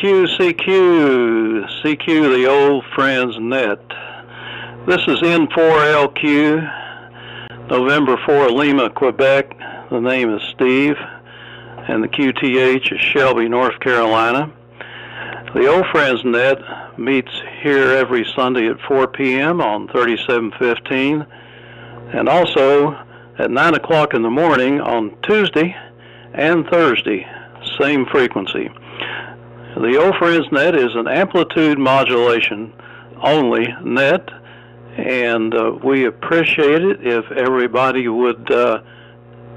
CQ, the old friends net. This is N4LQ, November 4, Lima, Quebec. The name is Steve, and the QTH is Shelby, North Carolina. The old friends net meets here every Sunday at 4 p.m. on 3715, and also at 9 o'clock in the morning on Tuesday and Thursday, same frequency. The old friends net is an amplitude modulation only net, and we appreciate it if everybody would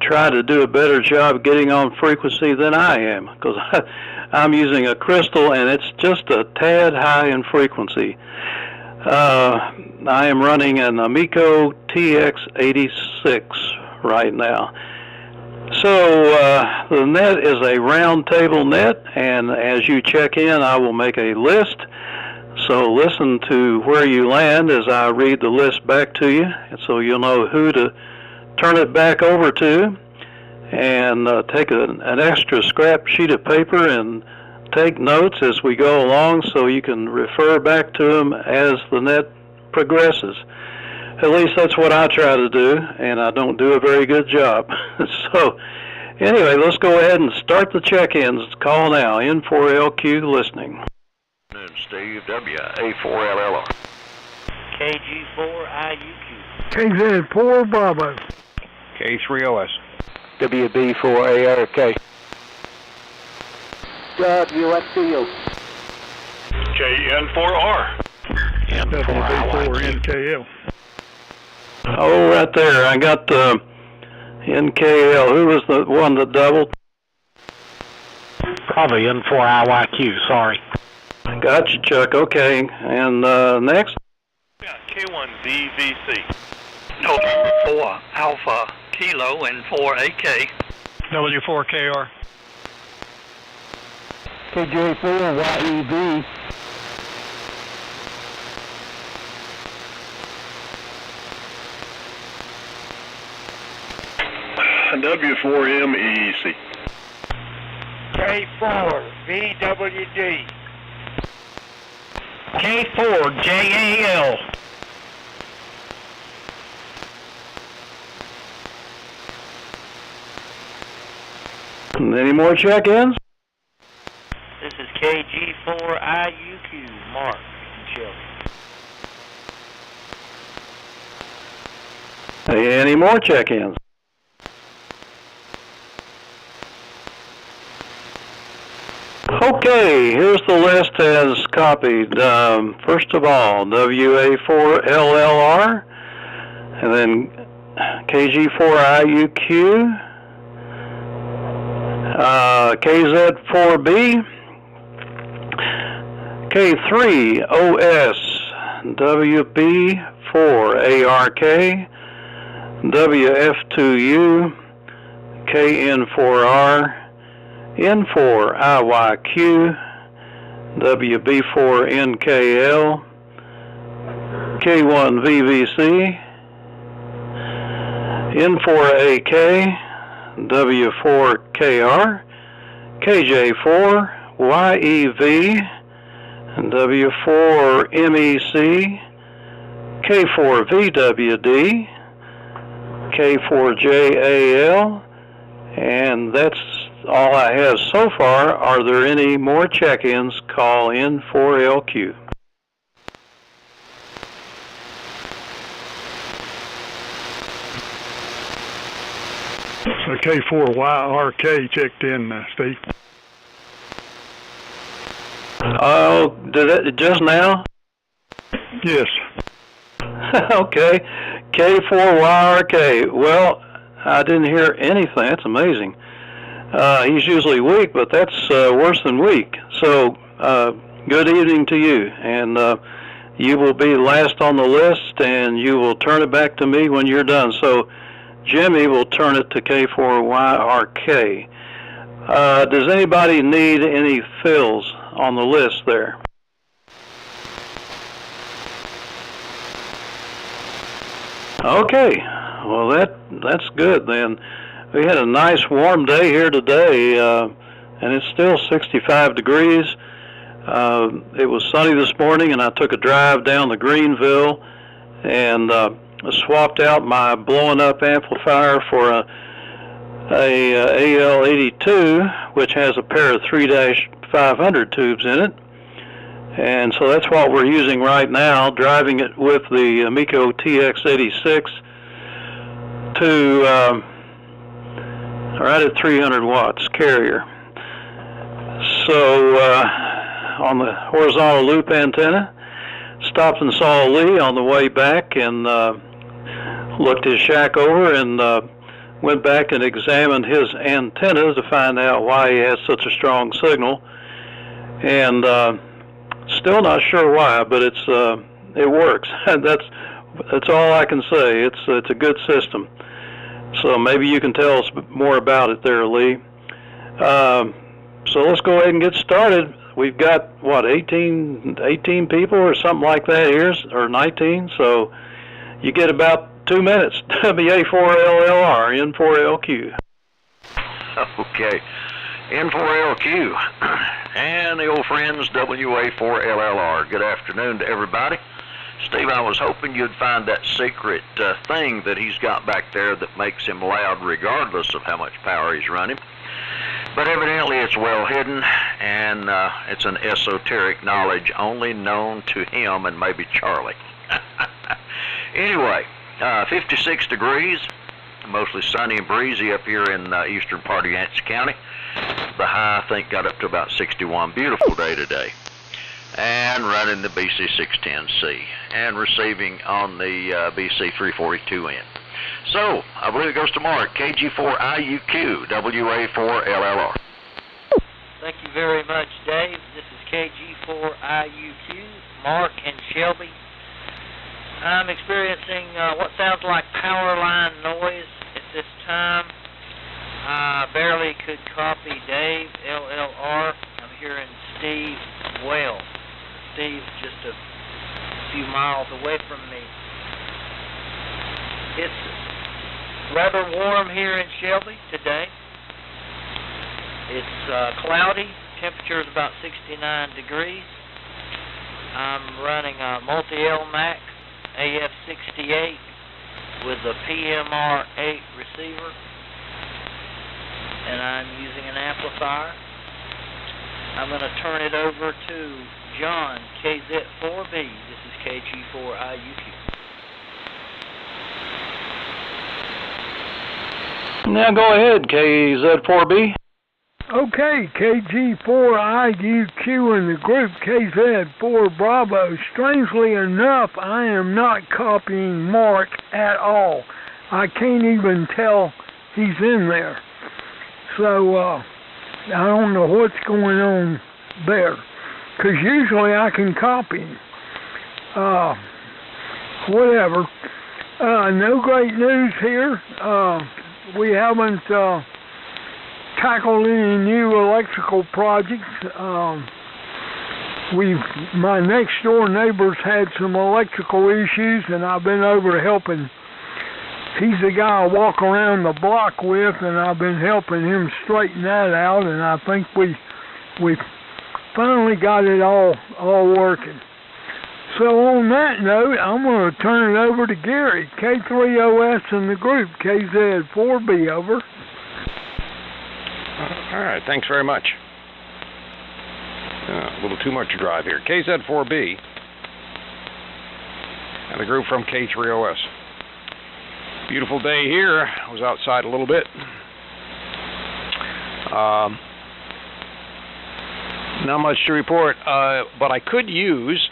try to do a better job getting on frequency than I am, because I'm using a crystal and it's just a tad high in frequency. I am running an Ameco TX-86 right now. So the net is a round table net, and as you check in, I will make a list. So listen to where you land as I read the list back to you, so you'll know who to turn it back over to, and take an extra scrap sheet of paper and take notes as we go along so you can refer back to them as the net progresses. At least that's what I try to do, and I don't do a very good job. So anyway, let's go ahead and start the check-ins. Call now, N4LQ listening. Steve, WA4LLR. KG4IUQ. KZ4 Bravo. K3OS. WB4ARK. WXCU. KN4R. WB4NKL. Oh, right there. I got NKL. Who was the one that doubled? Probably N4IYQ, sorry. Gotcha, Chuck. Okay. And next? Yeah, K1VVC. November 4 Alpha Kilo and 4AK. W4KR. KJ4YEV. W4MEEC. K4VWD. K4JAL. Any more check-ins? This is KG4IUQ, Mark and Shelby. Any more check-ins? Okay, here's the list as copied. First of all, WA4LLR, and then KG4IUQ, KZ4B, K3OS, WB4ARK, WF2U, KN4R, N4IYQ, WB4NKL, K1VVC, N4AK, W4KR, KJ4YEV, W4MEC, K4VWD, K4JAL, and that's all I have so far. Are there any more check-ins? Call N4LQ. So K4YRK checked in, Steve. Oh, did it just now? Yes. Okay. K4YRK. Well, I didn't hear anything. That's amazing. He's usually weak, but that's worse than weak. So, good evening to you. And you will be last on the list, and you will turn it back to me when you're done. So, Jimmy will turn it to K4YRK. Does anybody need any fills on the list there? Okay, well that's good then. We had a nice warm day here today, and it's still 65 degrees, It was sunny this morning, and I took a drive down to Greenville and swapped out my blowing up amplifier for a AL82, which has a pair of 3-500 tubes in it. And so that's what we're using right now, driving it with the Ameco TX-86 to right at 300 watts carrier. So on the horizontal loop antenna, stopped and saw Lee on the way back and looked his shack over and went back and examined his antenna to find out why he has such a strong signal. And still not sure why, but it works. That's all I can say. It's a good system. So maybe you can tell us more about it there, Lee. So let's go ahead and get started. We've got, what, 18 people or something like that here, or 19, so you get about 2 minutes. WA4LLR, N4LQ. Okay. N4LQ and the old friends WA4LLR. Good afternoon to everybody. Steve, I was hoping you'd find that secret thing that he's got back there that makes him loud regardless of how much power he's running. But evidently it's well hidden, and it's an esoteric knowledge only known to him and maybe Charlie. Anyway, 56 degrees, mostly sunny and breezy up here in eastern part of Yancey County. The high, I think, got up to about 61. Beautiful day today. And running the BC610C and receiving on the BC342N. So, I believe it goes to Mark, KG4IUQ, WA4LLR. Thank you very much, Dave. This is KG4IUQ, Mark and Shelby. I'm experiencing what sounds like power line noise at this time. I barely could copy Dave, LLR. I'm hearing Steve well. Steve's just a few miles away from me. It's rather warm here in Shelby today. It's cloudy. Temperature is about 69 degrees. I'm running a multi-LMAC AF68 with a PMR8 receiver, and I'm using an amplifier. I'm going to turn it over to John, KZ4B. This is KG4IUQ. Now go ahead, KZ4B. Okay, KG4IUQ in the group KZ4 Bravo. Strangely enough, I am not copying Mark at all. I can't even tell he's in there. So, I don't know what's going on there. Because usually I can copy him. Whatever. No great news here. We haven't tackled any new electrical projects. My next door neighbors had some electrical issues, and I've been over helping. He's the guy I walk around the block with, and I've been helping him straighten that out, and I think we finally got it all working. So on that note, I'm going to turn it over to Gary, K3OS in the group, KZ4B, over. All right, thanks very much. A little too much to drive here. KZ4B and the group from K3OS. Beautiful day here. I was outside a little bit. Not much to report, but I could use,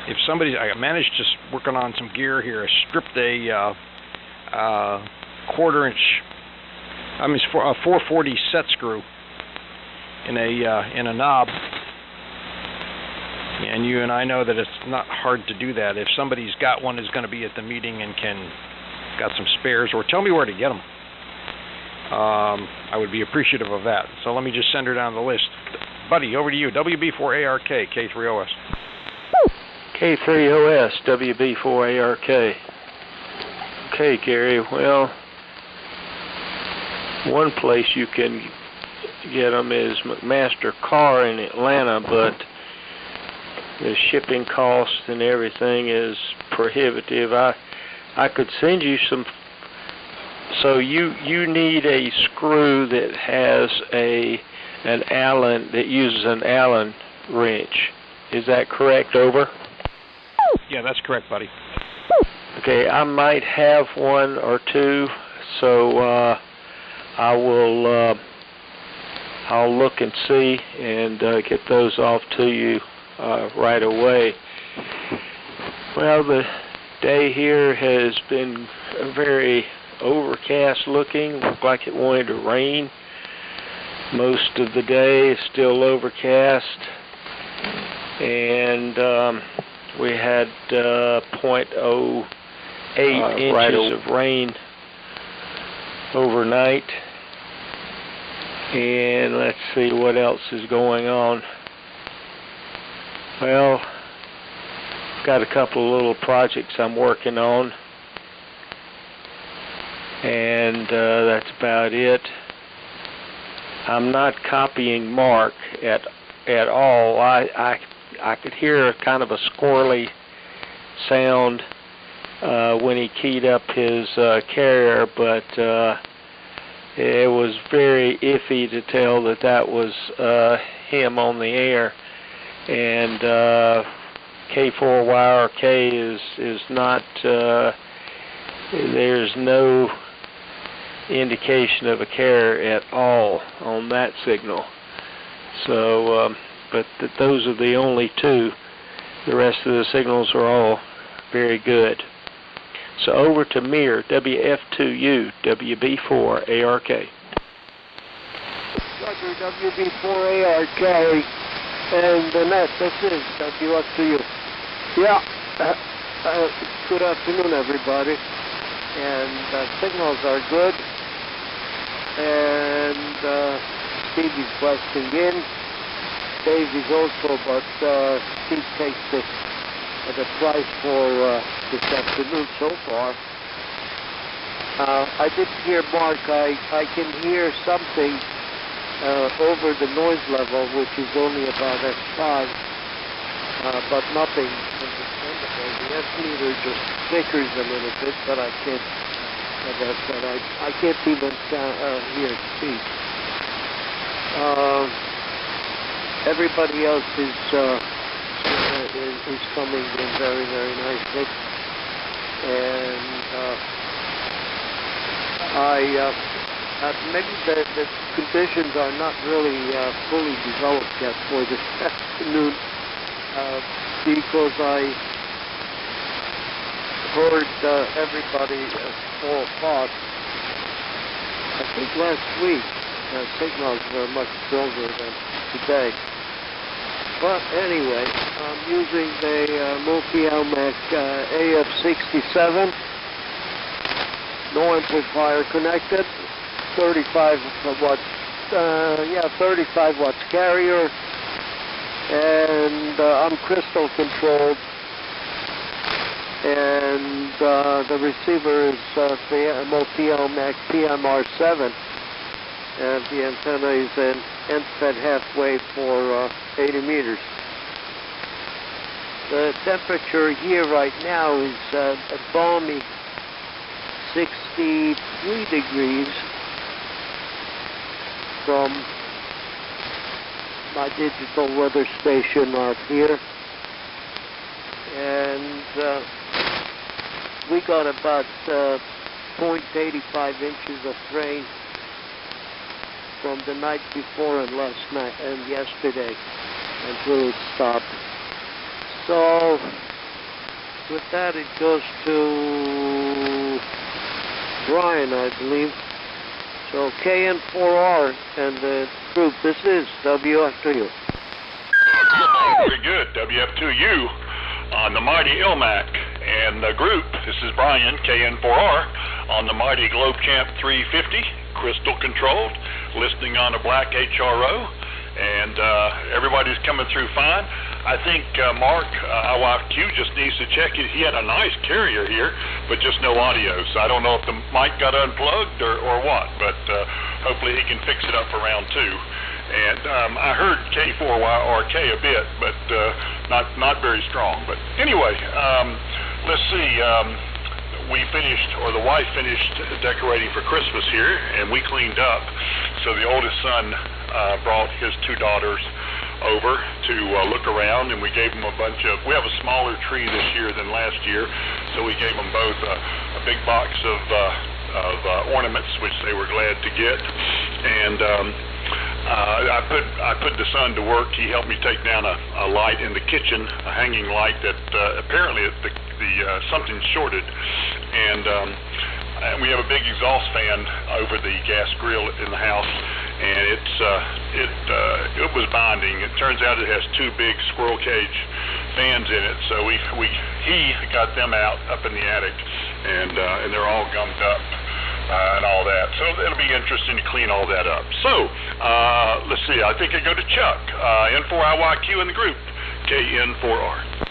if somebody, I managed to working on some gear here. I stripped a quarter-inch, a 440 set screw in a knob. And you and I know that it's not hard to do that. If somebody's got one, is going to be at the meeting and got some spares, or tell me where to get them. I would be appreciative of that. So let me just send her down the list. Buddy, over to you. WB4ARK, K3OS. K3OS, WB4ARK. Okay, Gary, well, one place you can get them is McMaster Car in Atlanta, but the shipping cost and everything is prohibitive. I could send you some. So you need a screw that has an Allen, that uses an Allen wrench. Is that correct? Over? Yeah, that's correct, buddy. Okay, I might have one or two, so I'll look and see and get those off to you right away. Well, the day here has been very overcast looking. Looked like it wanted to rain. Most of the day is still overcast, and we had 0.08 inches of rain overnight. And let's see what else is going on. Well, got a couple of little projects I'm working on, and that's about it. I'm not copying Mark at all. I could hear a kind of a squirrely sound when he keyed up his carrier, but it was very iffy to tell that was him on the air. And K4YRK is not, there's no indication of a carrier at all on that signal. So, but those are the only two. The rest of the signals are all very good. So over to Mir, WF2U, WB4ARK. Roger, WB4ARK, and Annette, this is WF2U. Yeah, good afternoon, everybody. And signals are good, and Stevie's busting in. Dave is also, but Steve takes the price for this afternoon so far. I didn't hear Mark. I can hear something over the noise level, which is only about S5, but nothing understandable. The S meter just flickers a little bit, but I can't. I can't even hear it speak. Everybody else is coming in very, very nicely, and maybe the conditions are not really fully developed yet for this afternoon, because I heard everybody at 4 o'clock. I think last week signals were much stronger than today. But anyway, I'm using the multi-Ameco AF67, no amplifier connected, 35 watts, 35 watts carrier, and I'm crystal controlled, and the receiver is the multi-Ameco PMR7, and the antenna is an end-fed half-wave for 80 meters. The temperature here right now is a balmy 63 degrees from my digital weather station out here, and we got about 0.85 inches of rain from the night before and last night and yesterday until it stopped. So with that, it goes to Brian, I believe. So KN4R and the group, this is WF2U. Very good, WF2U on the mighty Ilmac. And the group, this is Brian, KN4R, on the mighty GlobeChamp 350, crystal controlled, listening on a black HRO, and everybody's coming through fine. I think Mark, IYQ, just needs to check it. He had a nice carrier here, but just no audio, so I don't know if the mic got unplugged or what, but hopefully he can fix it up for round 2. And I heard K4YRK a bit, but not very strong. But anyway, let's see. We finished, or the wife finished decorating for Christmas here, and we cleaned up. So the oldest son brought his two daughters over to look around, and we gave them a bunch of, we have a smaller tree this year than last year, so we gave them both a big box of ornaments, which they were glad to get. And I put the son to work. He helped me take down a light in the kitchen, a hanging light that apparently something shorted, and we have a big exhaust fan over the gas grill in the house, and it was bonding. It turns out it has two big squirrel cage fans in it, so he got them out up in the attic, and they're all gummed up and all that. So it'll be interesting to clean all that up. So let's see. I think I go to Chuck, N4IYQ in the group, KN4R.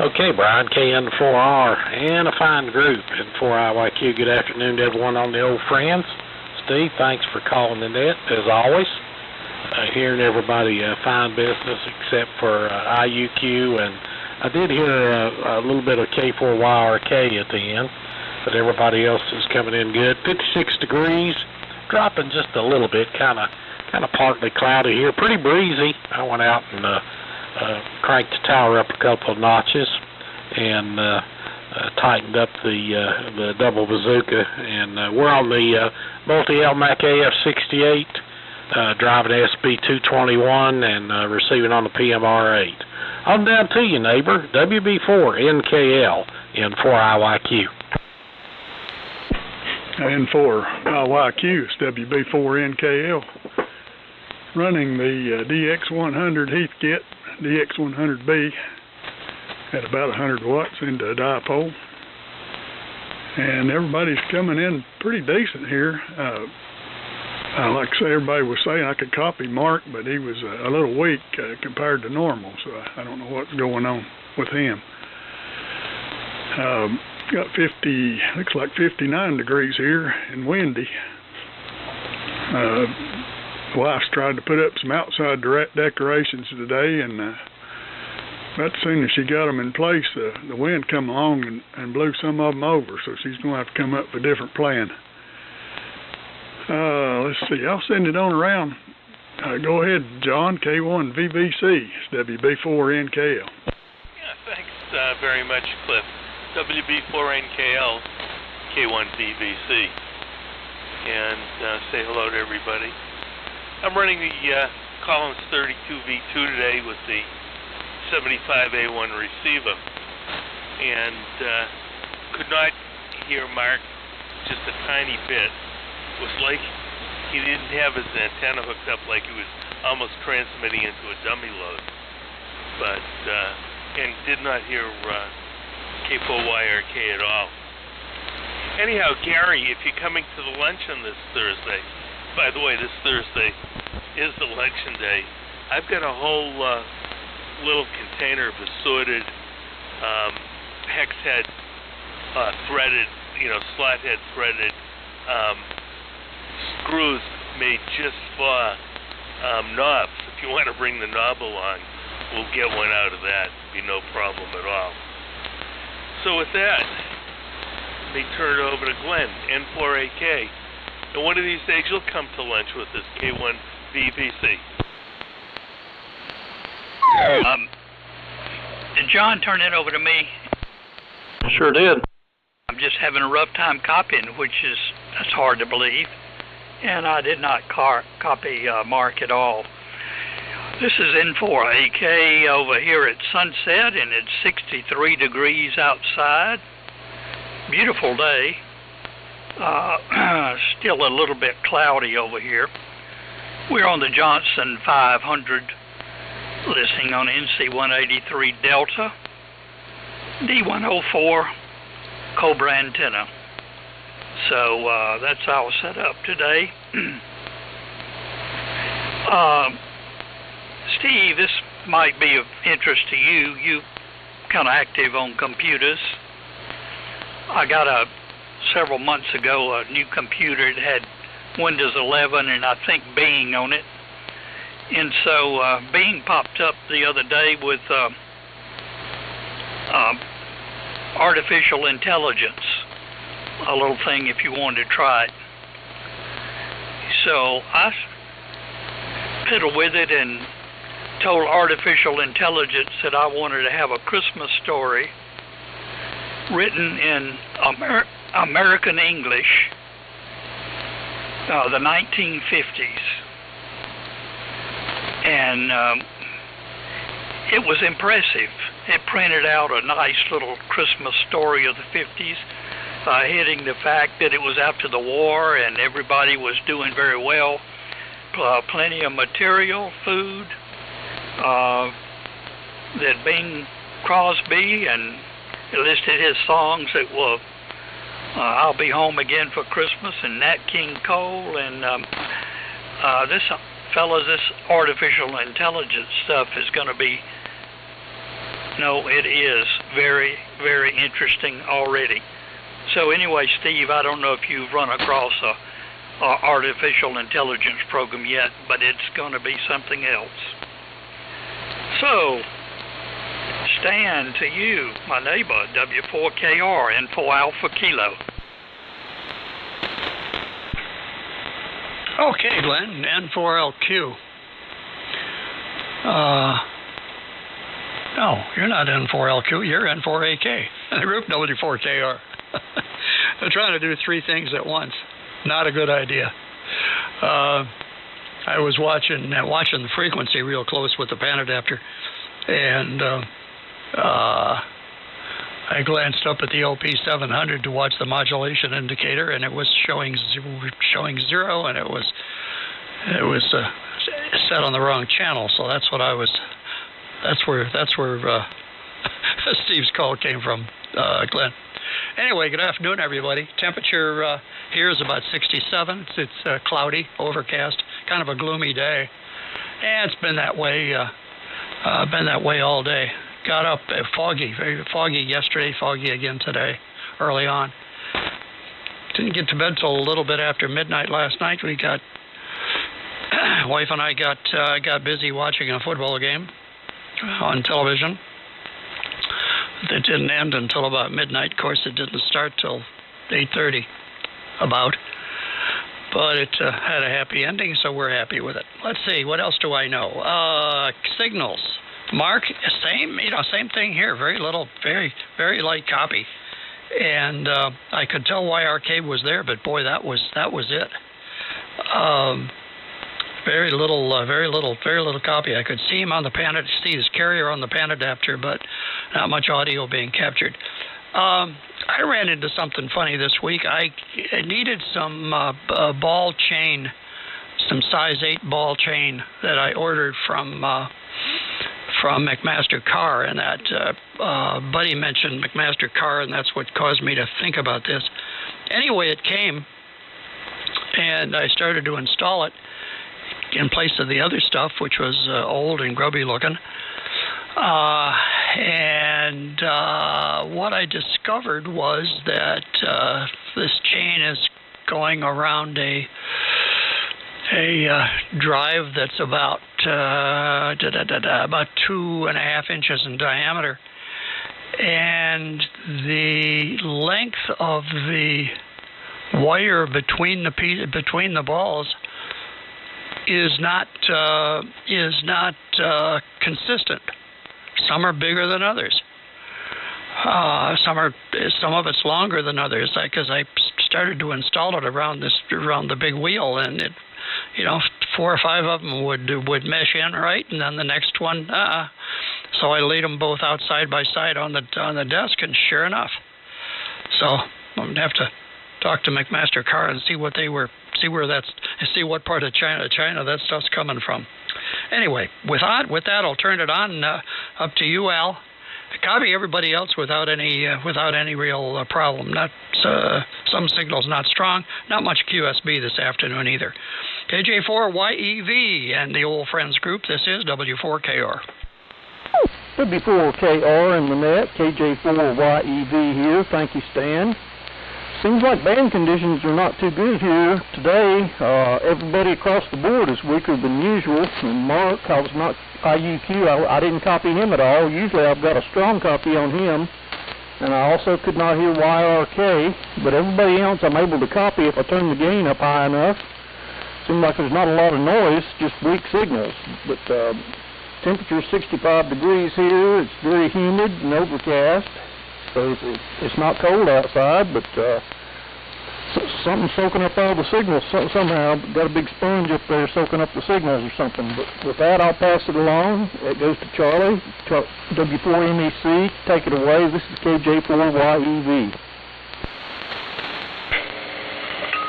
Okay, Brian, KN4R, and a fine group, N4IYQ. Good afternoon to everyone on the old friends. Steve, thanks for calling the net, as always. Hearing everybody fine business except for IUQ, and I did hear a little bit of K4YRK at the end, but everybody else is coming in good. 56 degrees, dropping just a little bit, kind of partly cloudy here, pretty breezy. I went out and cranked the tower up a couple of notches and tightened up the double bazooka, and we're on the multi-Ameco AF68, driving SB221 and receiving on the PMR8. On down to you, neighbor, WB4NKL in 4IYQ. N4IYQ is WB4NKL, running the DX100 Heathkit, DX100B at about 100 watts into a dipole, and everybody's coming in pretty decent here. Like I say, everybody was saying I could copy Mark, but he was a little weak compared to normal, so I don't know what's going on with him. Got looks like 59 degrees here and windy. Wife's tried to put up some outside decorations today, and about as soon as she got them in place, the wind come along and blew some of them over, so she's going to have to come up with a different plan. Let's see, I'll send it on around. Go ahead, John, K1 VVC, it's WB4NKL. Yeah, thanks very much, Cliff. WB4NKL, K1 VVC. And say hello to everybody. I'm running the Collins 32V2 today with the 75A1 receiver, and could not hear Mark just a tiny bit. It was like he didn't have his antenna hooked up, like he was almost transmitting into a dummy load, but and did not hear K4YRK at all. Anyhow, Gary, if you're coming to the luncheon this Thursday, by the way, this Thursday is election day, I've got a whole little container of assorted hex head threaded, slot head threaded screws made just for knobs. If you want to bring the knob along, we'll get one out of that. Be no problem at all. So with that, let me turn it over to Glenn, N4AK. And one of these days you'll come to lunch with us, K1 VVC. Did John turn it over to me? Sure did. I'm just having a rough time copying, that's hard to believe. And I did not copy Mark at all. This is N4AK over here at sunset, and it's 63 degrees outside. Beautiful day. Still a little bit cloudy over here. We're on the Johnson 500, listening on NC183 Delta, D104 Cobra antenna. So that's all set up today. Steve, this might be of interest to you. You kind of active on computers. I got several months ago a new computer. It had Windows 11 and I think Bing on it. And so Bing popped up the other day with artificial intelligence, a little thing if you wanted to try it. So I fiddled with it and told artificial intelligence that I wanted to have a Christmas story written in American English, the 1950s. And it was impressive. It printed out a nice little Christmas story of the 50s, hitting the fact that it was after the war and everybody was doing very well. Plenty of material, food, that Bing Crosby, and listed his songs that were I'll Be Home Again for Christmas and Nat King Cole, and this artificial intelligence stuff is going to be, it is very, very interesting already. So anyway, Steve, I don't know if you've run across a artificial intelligence program yet, but it's going to be something else. So, Stan, to you, my neighbor, W4KR, Info Alpha Kilo. Okay, Glenn, N4LQ. No, you're not N4LQ, you're N4AK, the group W4KR. They're trying to do three things at once. Not a good idea. I was watching the frequency real close with the pan adapter, and I glanced up at the LP700 to watch the modulation indicator, and it was showing 0, and it was set on the wrong channel. So that's where Steve's call came from, Glenn. Anyway, good afternoon, everybody. Temperature here is about 67. It's cloudy, overcast, kind of a gloomy day, and it's been that way all day. Got up foggy, very foggy yesterday, foggy again today, early on. Didn't get to bed till a little bit after midnight last night. Wife and I got busy watching a football game on television. It didn't end until about midnight. Of course, it didn't start till 8:30, about. But it had a happy ending, so we're happy with it. Let's see, what else do I know? Signals. Mark, same thing here. Very little, very, very light copy. And I could tell why RK was there, but boy, that was it. Very little copy. I could see him on the pan, see his carrier on the pan adapter, but not much audio being captured. I ran into something funny this week. I needed some ball chain, some size 8 ball chain that I ordered from McMaster Carr, and that Buddy mentioned McMaster Carr, and that's what caused me to think about this. Anyway, it came, and I started to install it in place of the other stuff, which was old and grubby looking. And what I discovered was that this chain is going around a drive that's about 2.5 inches in diameter, and the length of the wire between the balls is not consistent. Some are bigger than others. Some of it's longer than others. Because I started to install it around the big wheel, and it, 4 or 5 of them would mesh in right, and then the next one, so I laid them both out side by side on the desk, and sure enough. So I'm gonna have to talk to McMaster Carr and see what see what part of China that stuff's coming from. Anyway, with that, I'll turn it on up to you, Al. Copy everybody else without any real problem. Not some signals not strong. Not much QSB this afternoon either. KJ4YEV and the old friends group. This is W4KR. W4KR in the net. KJ4YEV here. Thank you, Stan. Seems like band conditions are not too good here today. Everybody across the board is weaker than usual. And Mark, I was not IUQ. I didn't copy him at all. Usually I've got a strong copy on him. And I also could not hear YRK. But everybody else I'm able to copy if I turn the gain up high enough. Seems like there's not a lot of noise, just weak signals. But temperature 65 degrees here. It's very humid and overcast. So it's not cold outside, but something's soaking up all the signals somehow. Got a big sponge up there soaking up the signals or something. But with that, I'll pass it along. It goes to Charlie, W4MEC. Take it away. This is KJ4YEV.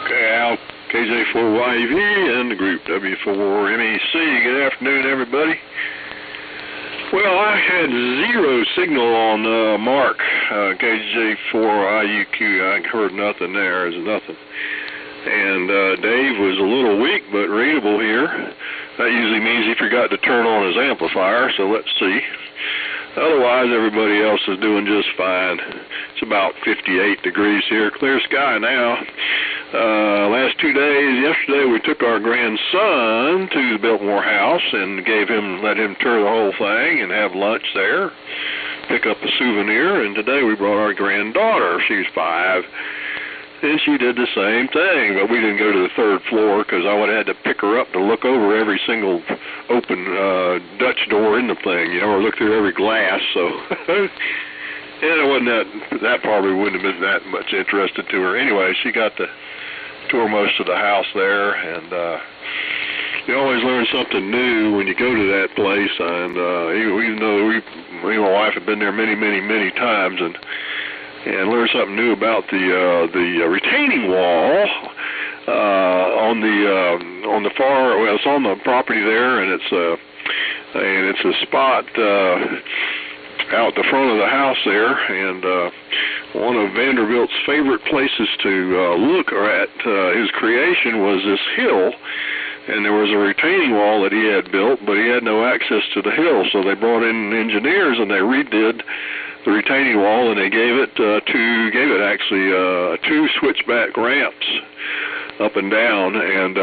Okay, Al, KJ4YEV and the group W4MEC. Good afternoon, everybody. Well, I had zero signal on Mark, KJ4IUQ. I heard nothing there. There's nothing. And Dave was a little weak, but readable here. That usually means he forgot to turn on his amplifier, so let's see. Otherwise, everybody else is doing just fine. It's about 58 degrees here. Clear sky now. Last 2 days, yesterday we took our grandson to the Biltmore house and let him tour the whole thing and have lunch there, pick up a souvenir, and today we brought our granddaughter. She's 5, and she did the same thing, but we didn't go to the 3rd floor because I would have had to pick her up to look over every single open Dutch door in the thing, or look through every glass, so... And it wasn't that probably wouldn't have been that much interested to her. Anyway, she got to tour most of the house there, and you always learn something new when you go to that place. And even though me and my wife have been there many, many, many times, and learn something new about the retaining wall on the far. Well, it's on the property there, and it's a spot. Out the front of the house there, and one of Vanderbilt's favorite places to look at his creation was this hill, and there was a retaining wall that he had built, but he had no access to the hill, so they brought in engineers and they redid the retaining wall, and they gave it actually 2 switchback ramps up and down, and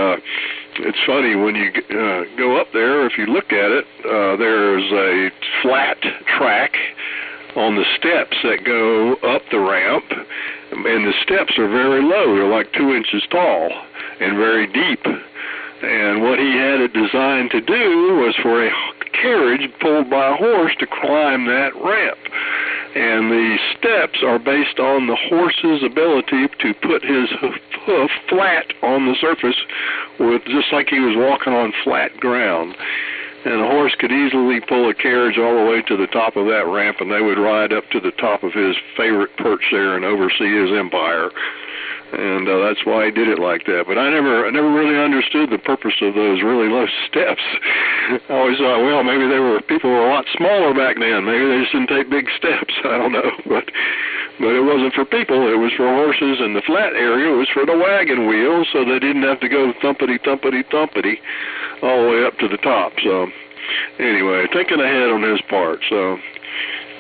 it's funny when you go up there, if you look at it, there's a flat track on the steps that go up the ramp, and the steps are very low. They're like 2 inches tall and very deep. And what he had it designed to do was for a carriage pulled by a horse to climb that ramp. And the steps are based on the horse's ability to put his hoof flat on the surface, with just like he was walking on flat ground. And the horse could easily pull a carriage all the way to the top of that ramp, and they would ride up to the top of his favorite perch there and oversee his empire. And that's why he did it like that. But I never really understood the purpose of those really low steps. I always thought, well, maybe people were a lot smaller back then. Maybe they just didn't take big steps. I don't know. But it wasn't for people. It was for horses, and the flat area was for the wagon wheels, so they didn't have to go thumpity all the way up to the top. So anyway, thinking ahead on his part. So,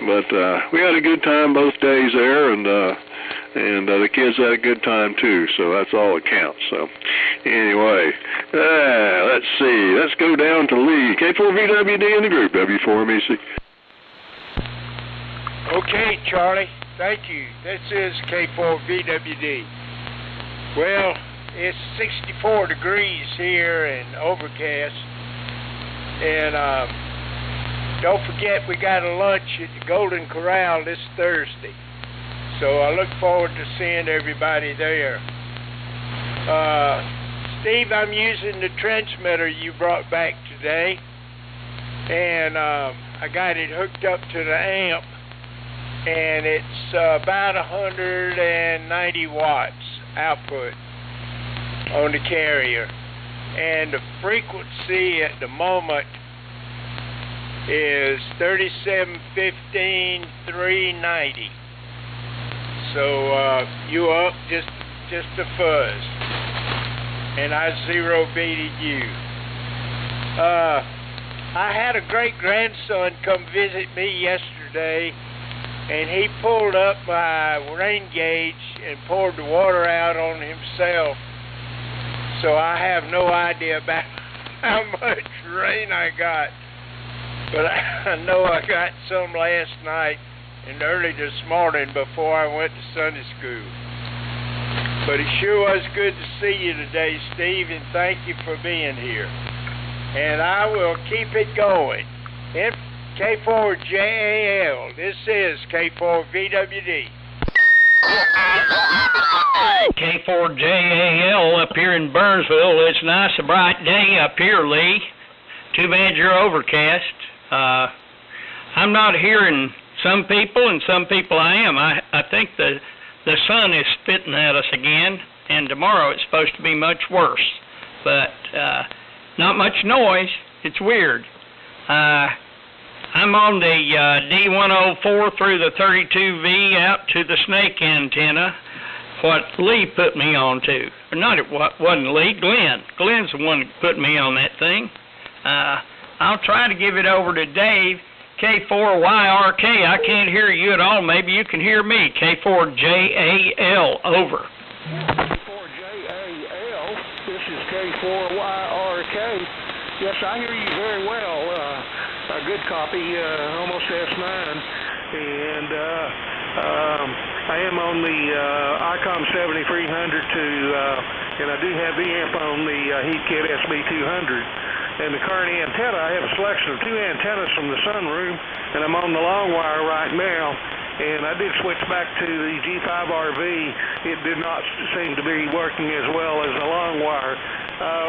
but we had a good time both days there, and the kids had a good time too, so that's all that counts. So anyway, let's see. Let's go down to Lee. K4VWD in the group, W4MEC. Okay, Charlie. Thank you. This is K4VWD. Well, it's 64 degrees here and overcast. And don't forget, we got a lunch at the Golden Corral this Thursday. So I look forward to seeing everybody there. Steve, I'm using the transmitter you brought back today, and I got it hooked up to the amp, and it's about 190 watts output on the carrier, and the frequency at the moment is 3715 390. So you up just a fuzz, and I zero beated you. I had a great grandson come visit me yesterday, and he pulled up my rain gauge and poured the water out on himself. So I have no idea about how much rain I got, but I know I got some last night and early this morning before I went to Sunday school. But it sure was good to see you today, Steve, and thank you for being here. And I will keep it going. K4JAL, this is K4VWD. K4JAL up here in Burnsville. It's a nice, a bright day up here, Lee. Too bad you're overcast. I'm not hearing some people, and some people I am. I think the sun is spitting at us again, and tomorrow it's supposed to be much worse. But not much noise. It's weird. I'm on the D104 through the 32V out to the snake antenna, what Lee put me on to. Or not, it wasn't Lee, Glenn. Glenn's the one that put me on that thing. I'll try to give it over to Dave, K4YRK. I can't hear you at all. Maybe you can hear me. K4JAL, over. K4JAL, this is K4YRK. Yes, I hear you very well. A good copy, almost S9, and I am on the ICOM 7300 and I do have the amp on the Heathkit SB200. And the current antenna, I have a selection of 2 antennas from the sunroom, and I'm on the long wire right now. And I did switch back to the G5RV. It did not seem to be working as well as the long wire.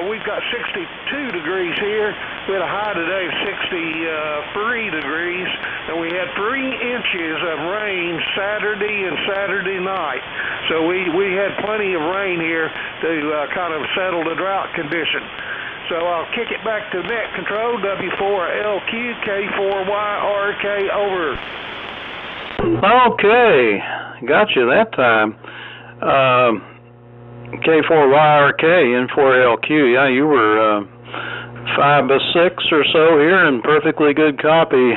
We've got 62 degrees here. We had a high today of 63 degrees, and we had 3 inches of rain Saturday and Saturday night. So we had plenty of rain here to kind of settle the drought condition. So I'll kick it back to net control, W4LQ, K4YRK, over. Okay, got you that time. K4YRK, N4LQ. Yeah, you were 5/6 or so here, and perfectly good copy.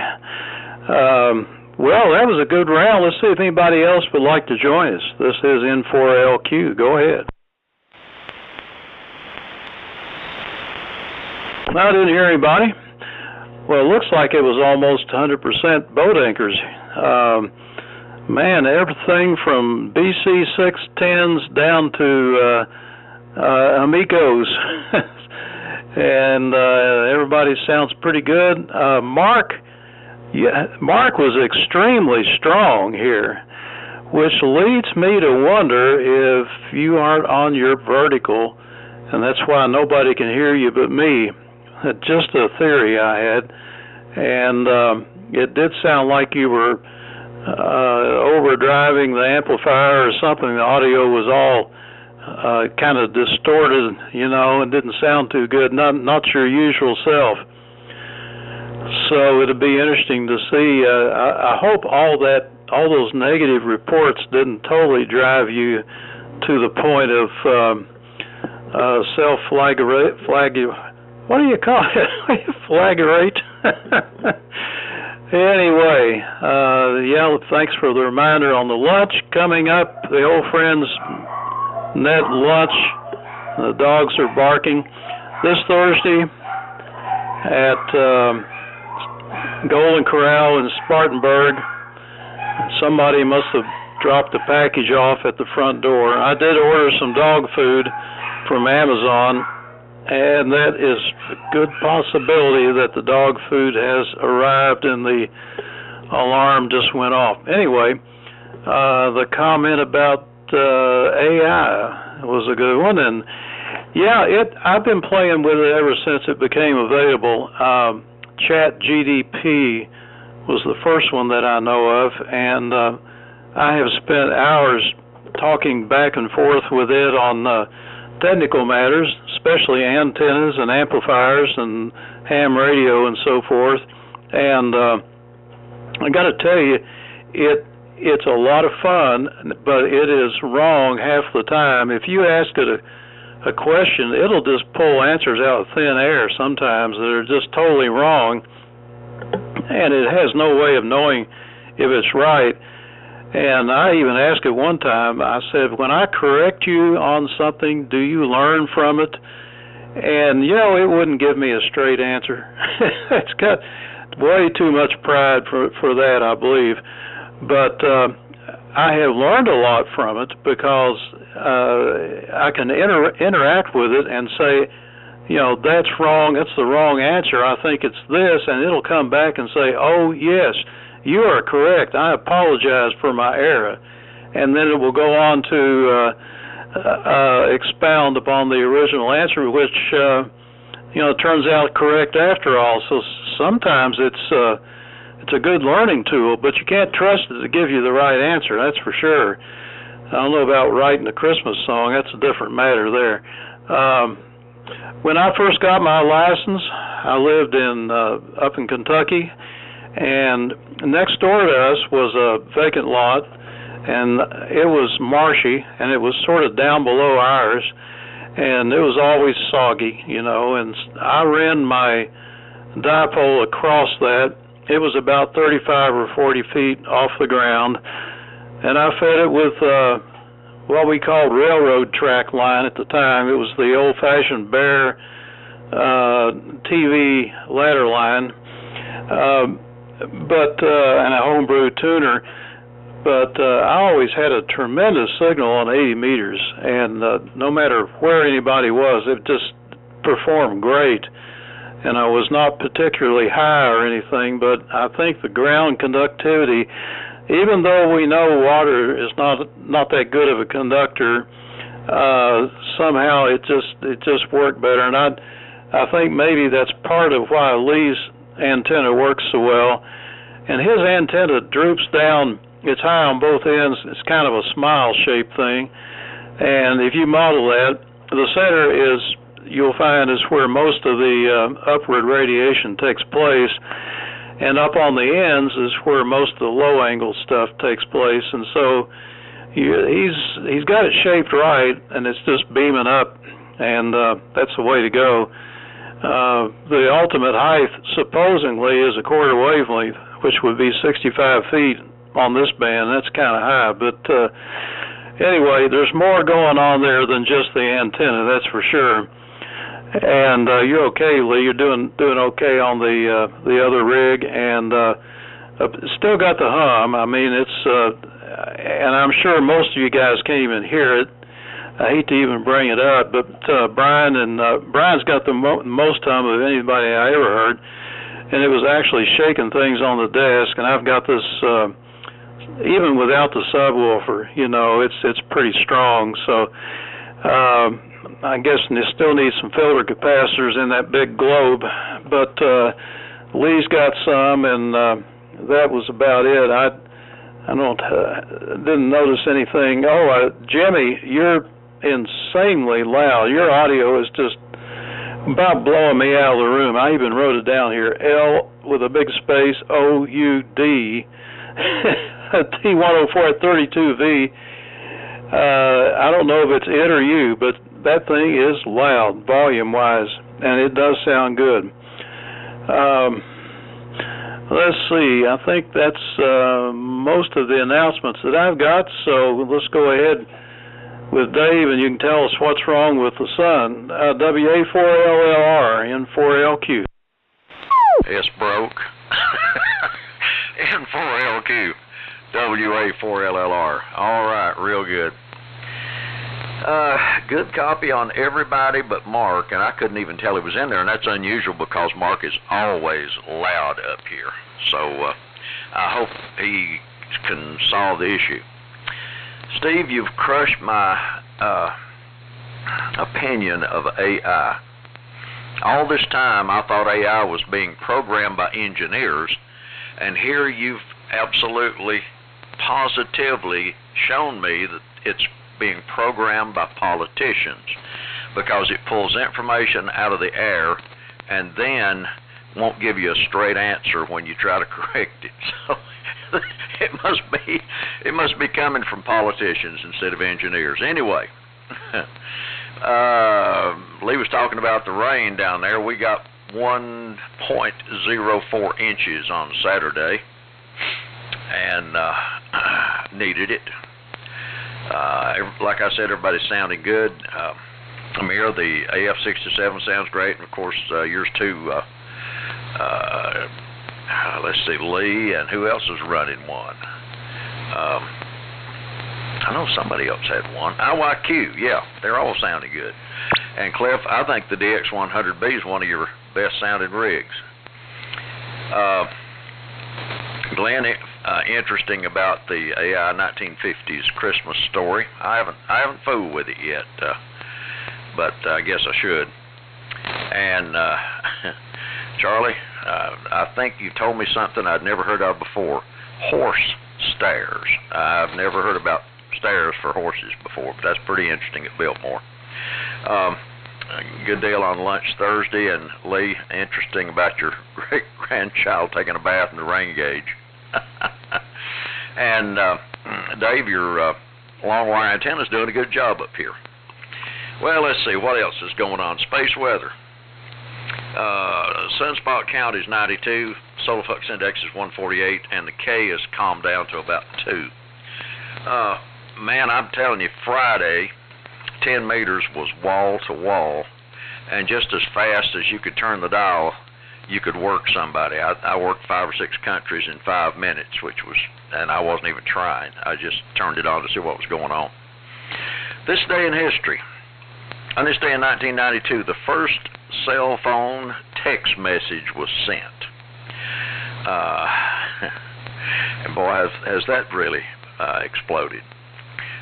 Well, that was a good round. Let's see if anybody else would like to join us. This is N4LQ. Go ahead. I didn't hear anybody. Well, it looks like it was almost 100% boat anchors. Man, everything from BC 610s down to Amecos. And everybody sounds pretty good. Mark was extremely strong here, which leads me to wonder if you aren't on your vertical, and that's why nobody can hear you but me. Just a theory I had, and it did sound like you were overdriving the amplifier or something. The audio was all kind of distorted, you know, and didn't sound too good. Not your usual self. So it'd be interesting to see. I hope all those negative reports didn't totally drive you to the point of what do you call it? Flagellate. Anyway, yeah, thanks for the reminder on the lunch coming up. The old friends net lunch. The dogs are barking this Thursday at Golden Corral in Spartanburg. Somebody must have dropped the package off at the front door. I did order some dog food from Amazon, and that is a good possibility that the dog food has arrived and the alarm just went off. Anyway, the comment about AI was a good one, and yeah, I've been playing with it ever since it became available. ChatGDP was the first one that I know of, and I have spent hours talking back and forth with it on technical matters, especially antennas and amplifiers and ham radio and so forth. And I got to tell you, it's a lot of fun, but it is wrong half the time. If you ask it a question, it'll just pull answers out of thin air sometimes that are just totally wrong, and it has no way of knowing if it's right. And I even asked it one time, I said, when I correct you on something, do you learn from it? And, you know, it wouldn't give me a straight answer. It's got way too much pride for that, I believe. But I have learned a lot from it because I can interact with it and say, you know, that's wrong, that's the wrong answer, I think it's this, and it'll come back and say, oh, yes, you are correct, I apologize for my error. And then it will go on to expound upon the original answer, which, you know, turns out correct after all. So sometimes it's a good learning tool, but you can't trust it to give you the right answer, that's for sure. I don't know about writing a Christmas song, that's a different matter there. When I first got my license, I lived up in Kentucky, and next door to us was a vacant lot, and it was marshy, and it was sort of down below ours, and it was always soggy, you know, and I ran my dipole across that. It was about 35 or 40 feet off the ground, and I fed it with what we called railroad track line at the time. It was the old-fashioned bare TV ladder line, and a homebrew tuner. But I always had a tremendous signal on 80 meters, and no matter where anybody was, it just performed great. And I was not particularly high or anything, but I think the ground conductivity, even though we know water is not that good of a conductor, somehow it just worked better. And I think maybe that's part of why Lee's antenna works so well. And his antenna droops down. It's high on both ends. It's kind of a smile-shaped thing. And if you model that, the center is, you'll find, is where most of the upward radiation takes place. And up on the ends is where most of the low-angle stuff takes place. And so he's got it shaped right, and it's just beaming up, and that's the way to go. The ultimate height, supposedly, is a quarter wavelength, which would be 65 feet on this band. That's kind of high, but anyway, there's more going on there than just the antenna, that's for sure. And you're okay, Lee. You're doing okay on the other rig, and still got the hum. I mean, it's and I'm sure most of you guys can't even hear it. I hate to even bring it up, but Brian's got the most hum of anybody I ever heard, and it was actually shaking things on the desk. And I've got this. Even without the subwoofer, you know, it's pretty strong. So I guess you still need some filter capacitors in that big globe. But Lee's got some, and that was about it. I didn't notice anything. Oh, Jimmy, you're insanely loud. Your audio is just about blowing me out of the room. I even wrote it down here. L with a big space O-U-D. T104 at 32V. I don't know if it's it or you, but that thing is loud, volume-wise, and it does sound good. Let's see. I think that's most of the announcements that I've got, so let's go ahead with Dave, and you can tell us what's wrong with the sun. WA4LLR, N4LQ. It's broke. N4LQ. WA4LLR. All right, real good. Good copy on everybody but Mark, and I couldn't even tell he was in there, and that's unusual because Mark is always loud up here. So I hope he can solve the issue. Steve, you've crushed my opinion of AI. All this time I thought AI was being programmed by engineers, and here you've absolutely positively shown me that it's being programmed by politicians, because it pulls information out of the air and then won't give you a straight answer when you try to correct it. So it must be coming from politicians instead of engineers. Anyway, Lee was talking about the rain down there. We got 1.04 inches on Saturday. and needed it. Like I said, everybody's sounding good. Amir, the AF-67 sounds great, and of course yours too. Let's see, Lee, and who else is running one? I know somebody else had one. IYQ, yeah, they're all sounding good. And Cliff, I think the DX100B is one of your best sounding rigs. Glenn, interesting about the AI 1950s Christmas story. I haven't fooled with it yet, but I guess I should. And Charlie, I think you told me something I'd never heard of before. Horse stairs. I've never heard about stairs for horses before, but that's pretty interesting at Biltmore. Good deal on lunch Thursday, and Lee, interesting about your great-grandchild taking a bath in the rain gauge. And Dave, your long-wire antenna's doing a good job up here. Well, let's see, what else is going on? Space weather. Sunspot count is 92, solar flux index is 148, and the K has calmed down to about 2. Man, I'm telling you, Friday, 10 meters was wall to wall, and just as fast as you could turn the dial, you could work somebody. I worked 5 or 6 countries in 5 minutes, and I wasn't even trying. I just turned it on to see what was going on. This day in history. On this day in 1992, the first cell phone text message was sent. And boy, has that really exploded.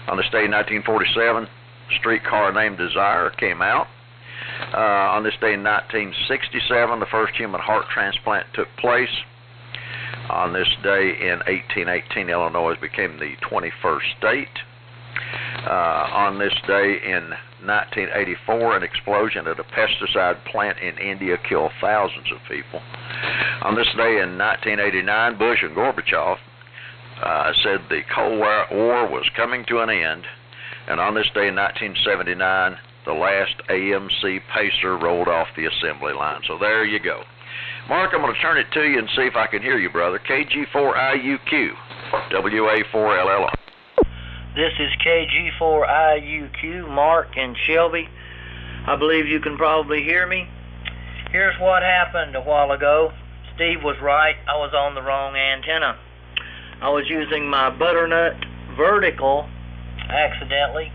On this day in 1947, a streetcar named Desire came out. On this day in 1967, the first human heart transplant took place. On this day in 1818, Illinois became the 21st state. On this day in 1984, an explosion at a pesticide plant in India killed thousands of people. On this day in 1989, Bush and Gorbachev said the Cold War was coming to an end. And on this day in 1979, the last AMC Pacer rolled off the assembly line. So there you go. Mark, I'm going to turn it to you and see if I can hear you, brother. KG4IUQ, WA4LLR. This is KG4IUQ, Mark and Shelby. I believe you can probably hear me. Here's what happened a while ago. Steve was right. I was on the wrong antenna. I was using my butternut vertical accidentally.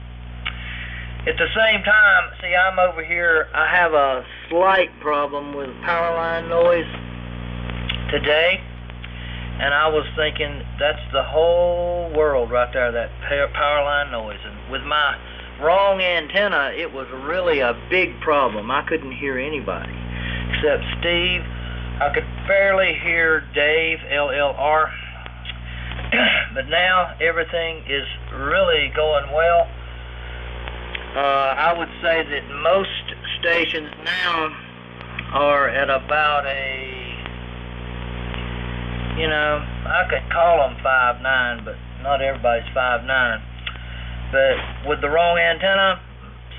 At the same time, see, I'm over here. I have a slight problem with power line noise today. And I was thinking, that's the whole world right there, that power line noise. And with my wrong antenna, it was really a big problem. I couldn't hear anybody except Steve. I could barely hear Dave, LLR. But now everything is really going well. I would say that most stations now are at about I could call them 5.9, but not everybody's 5.9. But with the wrong antenna,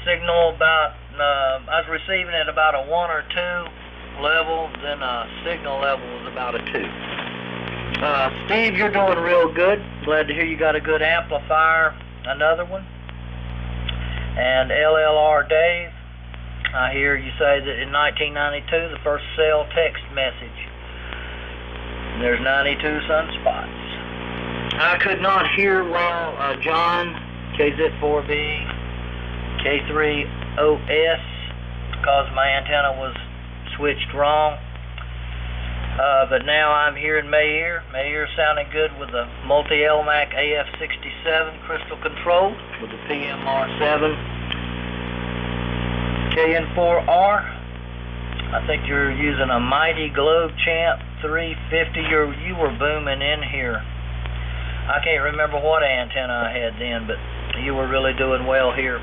signal about, I was receiving at about a 1 or 2 level, then signal level was about a 2. Steve, you're doing real good. Glad to hear you got a good amplifier, another one. And LLR Dave, I hear you say that in 1992, the first cell text message. There's 92 sunspots. I could not hear well John, KZ4B, K3OS, because my antenna was switched wrong. But now I'm hearing Mayer. Mayer's sounding good with the multi-LMAC AF-67 crystal control with the PMR7. KN4R, I think you're using a Mighty Globe Champ 350. You were booming in here. I can't remember what antenna I had then, but you were really doing well here.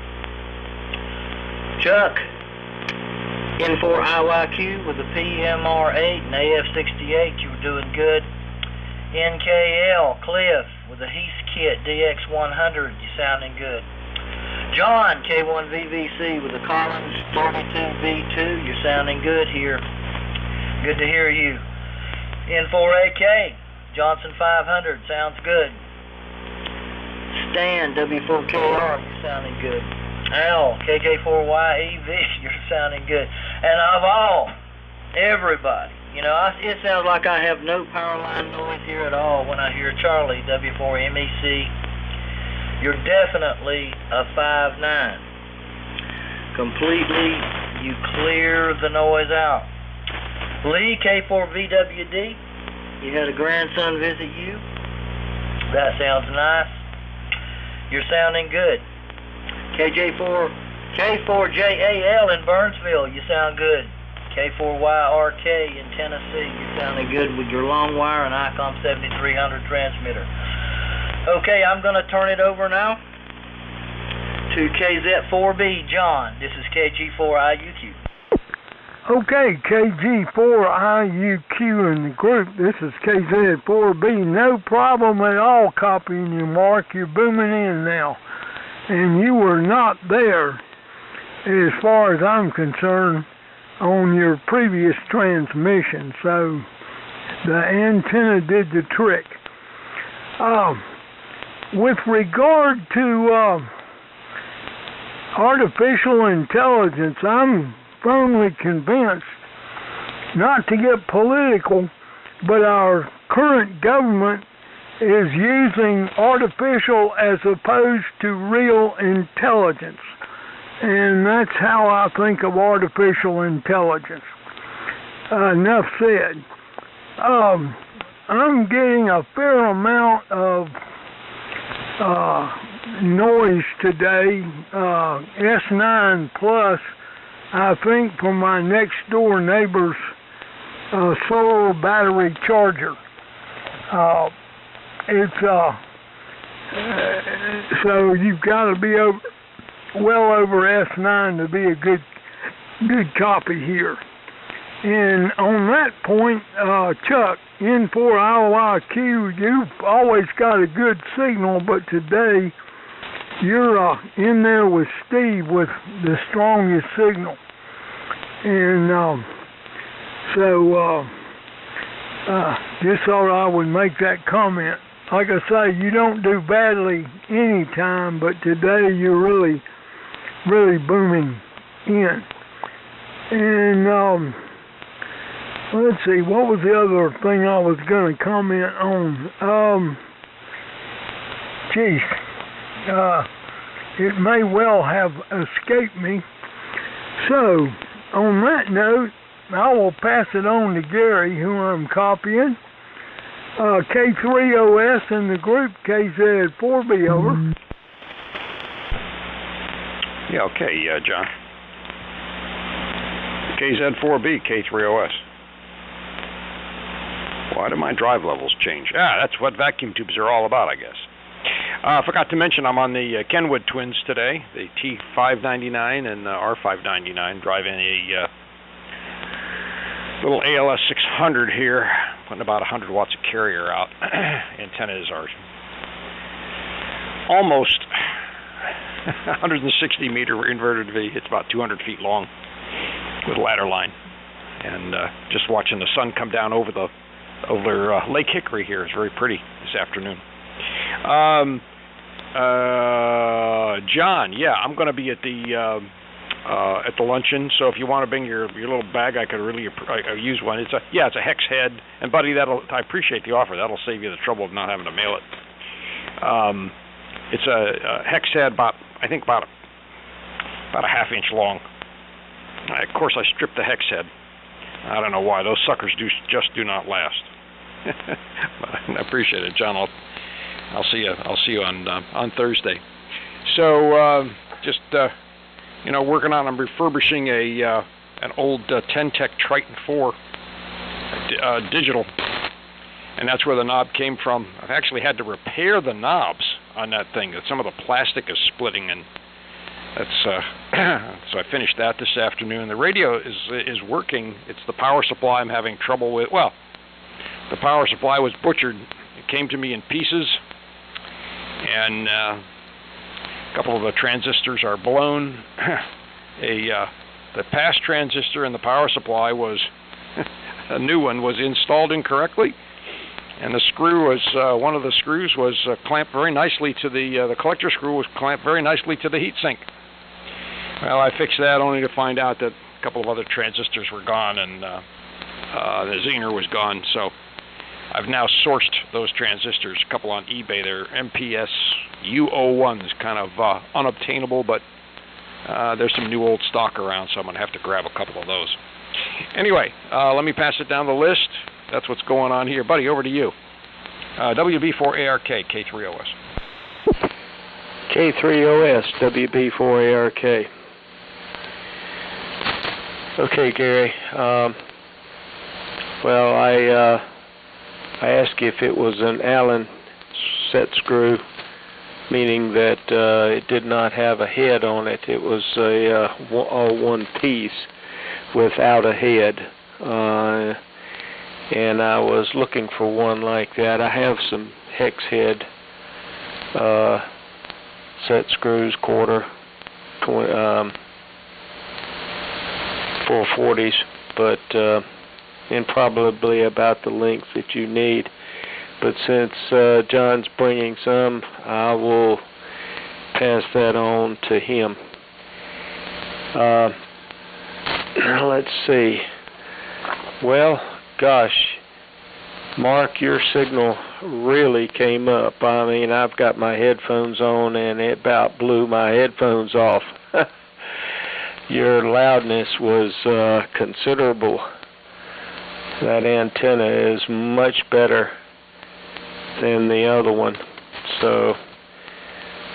Chuck, N4IYQ with the PMR8 and AF68, you were doing good. NKL, Cliff with the Heath Kit DX100, you sounding good. John, K1VVC with the Collins 32V2, you're sounding good here. Good to hear you. N4AK, Johnson 500, sounds good. Stan, W4KR, you're sounding good. Al, KK4YEV, you're sounding good. And of all, everybody, you know, it sounds like I have no power line noise here at all when I hear Charlie, W4MEC. You're definitely a 5'9". Completely, you clear the noise out. Lee, K4VWD, you had a grandson visit you. That sounds nice. You're sounding good. K4JAL in Burnsville, you sound good. K4YRK in Tennessee, you're sounding good with your long wire and ICOM 7300 transmitter. Okay, I'm going to turn it over now to KZ4B, John. This is KG4IUQ. Okay, KG4IUQ in the group. This is KZ4B. No problem at all copying you, Mark. You're booming in now. And you were not there, as far as I'm concerned, on your previous transmission. So the antenna did the trick. With regard to artificial intelligence, I'm firmly convinced, not to get political, but our current government is using artificial as opposed to real intelligence. And that's how I think of artificial intelligence. Enough said. I'm getting a fair amount of noise today, S9 plus, I think, from my next door neighbor's solar battery charger. So you've got to be well over S9 to be a good copy here. And on that point, Chuck, N4IOIQ, you've always got a good signal, but today you're in there with Steve with the strongest signal. And just thought I would make that comment. Like I say, you don't do badly any time, but today you're really, really booming in. And let's see, what was the other thing I was going to comment on? It may well have escaped me. So, on that note, I will pass it on to Gary, who I'm copying. K3OS in the group, KZ4B, over. Yeah, okay, John. KZ4B, K3OS. Why do my drive levels change? That's what vacuum tubes are all about, I guess. I forgot to mention I'm on the Kenwood twins today, the T599 and the R599, driving a little ALS 600 here, putting about 100 watts of carrier out. Antennas are almost 160 meter inverted V. It's about 200 feet long with ladder line. And just watching the sun come down over Lake Hickory here is very pretty this afternoon. John, yeah, I'm going to be at the luncheon. So if you want to bring your little bag, I could really use one. It's a hex head, and buddy, I appreciate the offer. That'll save you the trouble of not having to mail it. It's a hex head, about a half-inch long. Of course, I stripped the hex head. I don't know why. Those suckers just do not last. I appreciate it, John. I'll see you on Thursday. So just working on. I'm refurbishing an old Ten-Tech Triton 4 digital, and that's where the knob came from. I've actually had to repair the knobs on that thing. Some of the plastic is splitting, and that's so I finished that this afternoon. The radio is working. It's the power supply I'm having trouble with. Well, the power supply was butchered. It came to me in pieces, and a couple of the transistors are blown. The past transistor in the power supply was a new one was installed incorrectly, And the screw was, one of the screws was clamped very nicely to the collector screw was clamped very nicely to the heatsink. Well, I fixed that only to find out that a couple of other transistors were gone and the Zener was gone. So I've now sourced those transistors, a couple on eBay. They're MPS U01s, kind of unobtainable, but there's some new old stock around, so I'm going to have to grab a couple of those. Anyway, let me pass it down the list. That's what's going on here. Buddy, over to you. WB4ARK, K3OS. K3OS, WB4ARK. Okay, Gary. Well, I asked you if it was an Allen set screw, meaning that it did not have a head on it. It was a one piece without a head. And I was looking for one like that. I have some hex head set screws, quarter 440s, but and probably about the length that you need. But since John's bringing some, I will pass that on to him. Let's see. Well, gosh, Mark, your signal really came up. I mean, I've got my headphones on and it about blew my headphones off. Your loudness was considerable. That antenna is much better than the other one. So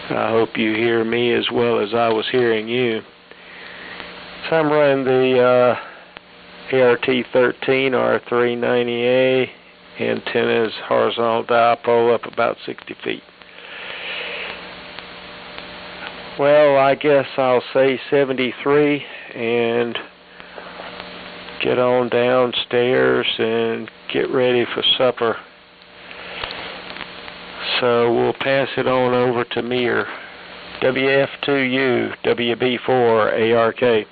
I hope you hear me as well as I was hearing you. So I'm running the ART13 R390A. Antenna is horizontal dipole up about 60 feet. Well, I guess I'll say 73 and get on downstairs and get ready for supper. So we'll pass it on over to Mir. WF2U, WB4ARK.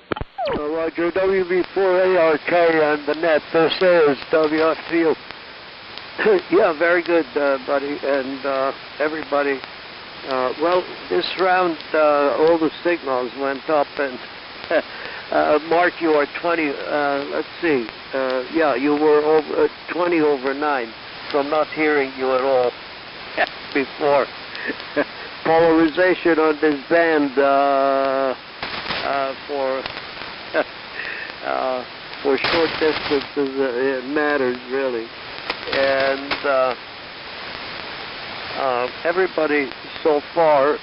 Roger, WB4ARK on the net. This is WF2U. Yeah, very good, buddy, and everybody. Well, this round, all the signals went up, and Mark, you are 20. Let's see. Yeah, you were over 20 over 9 from not hearing you at all before. Polarization on this band for short distances it matters really. And everybody so far,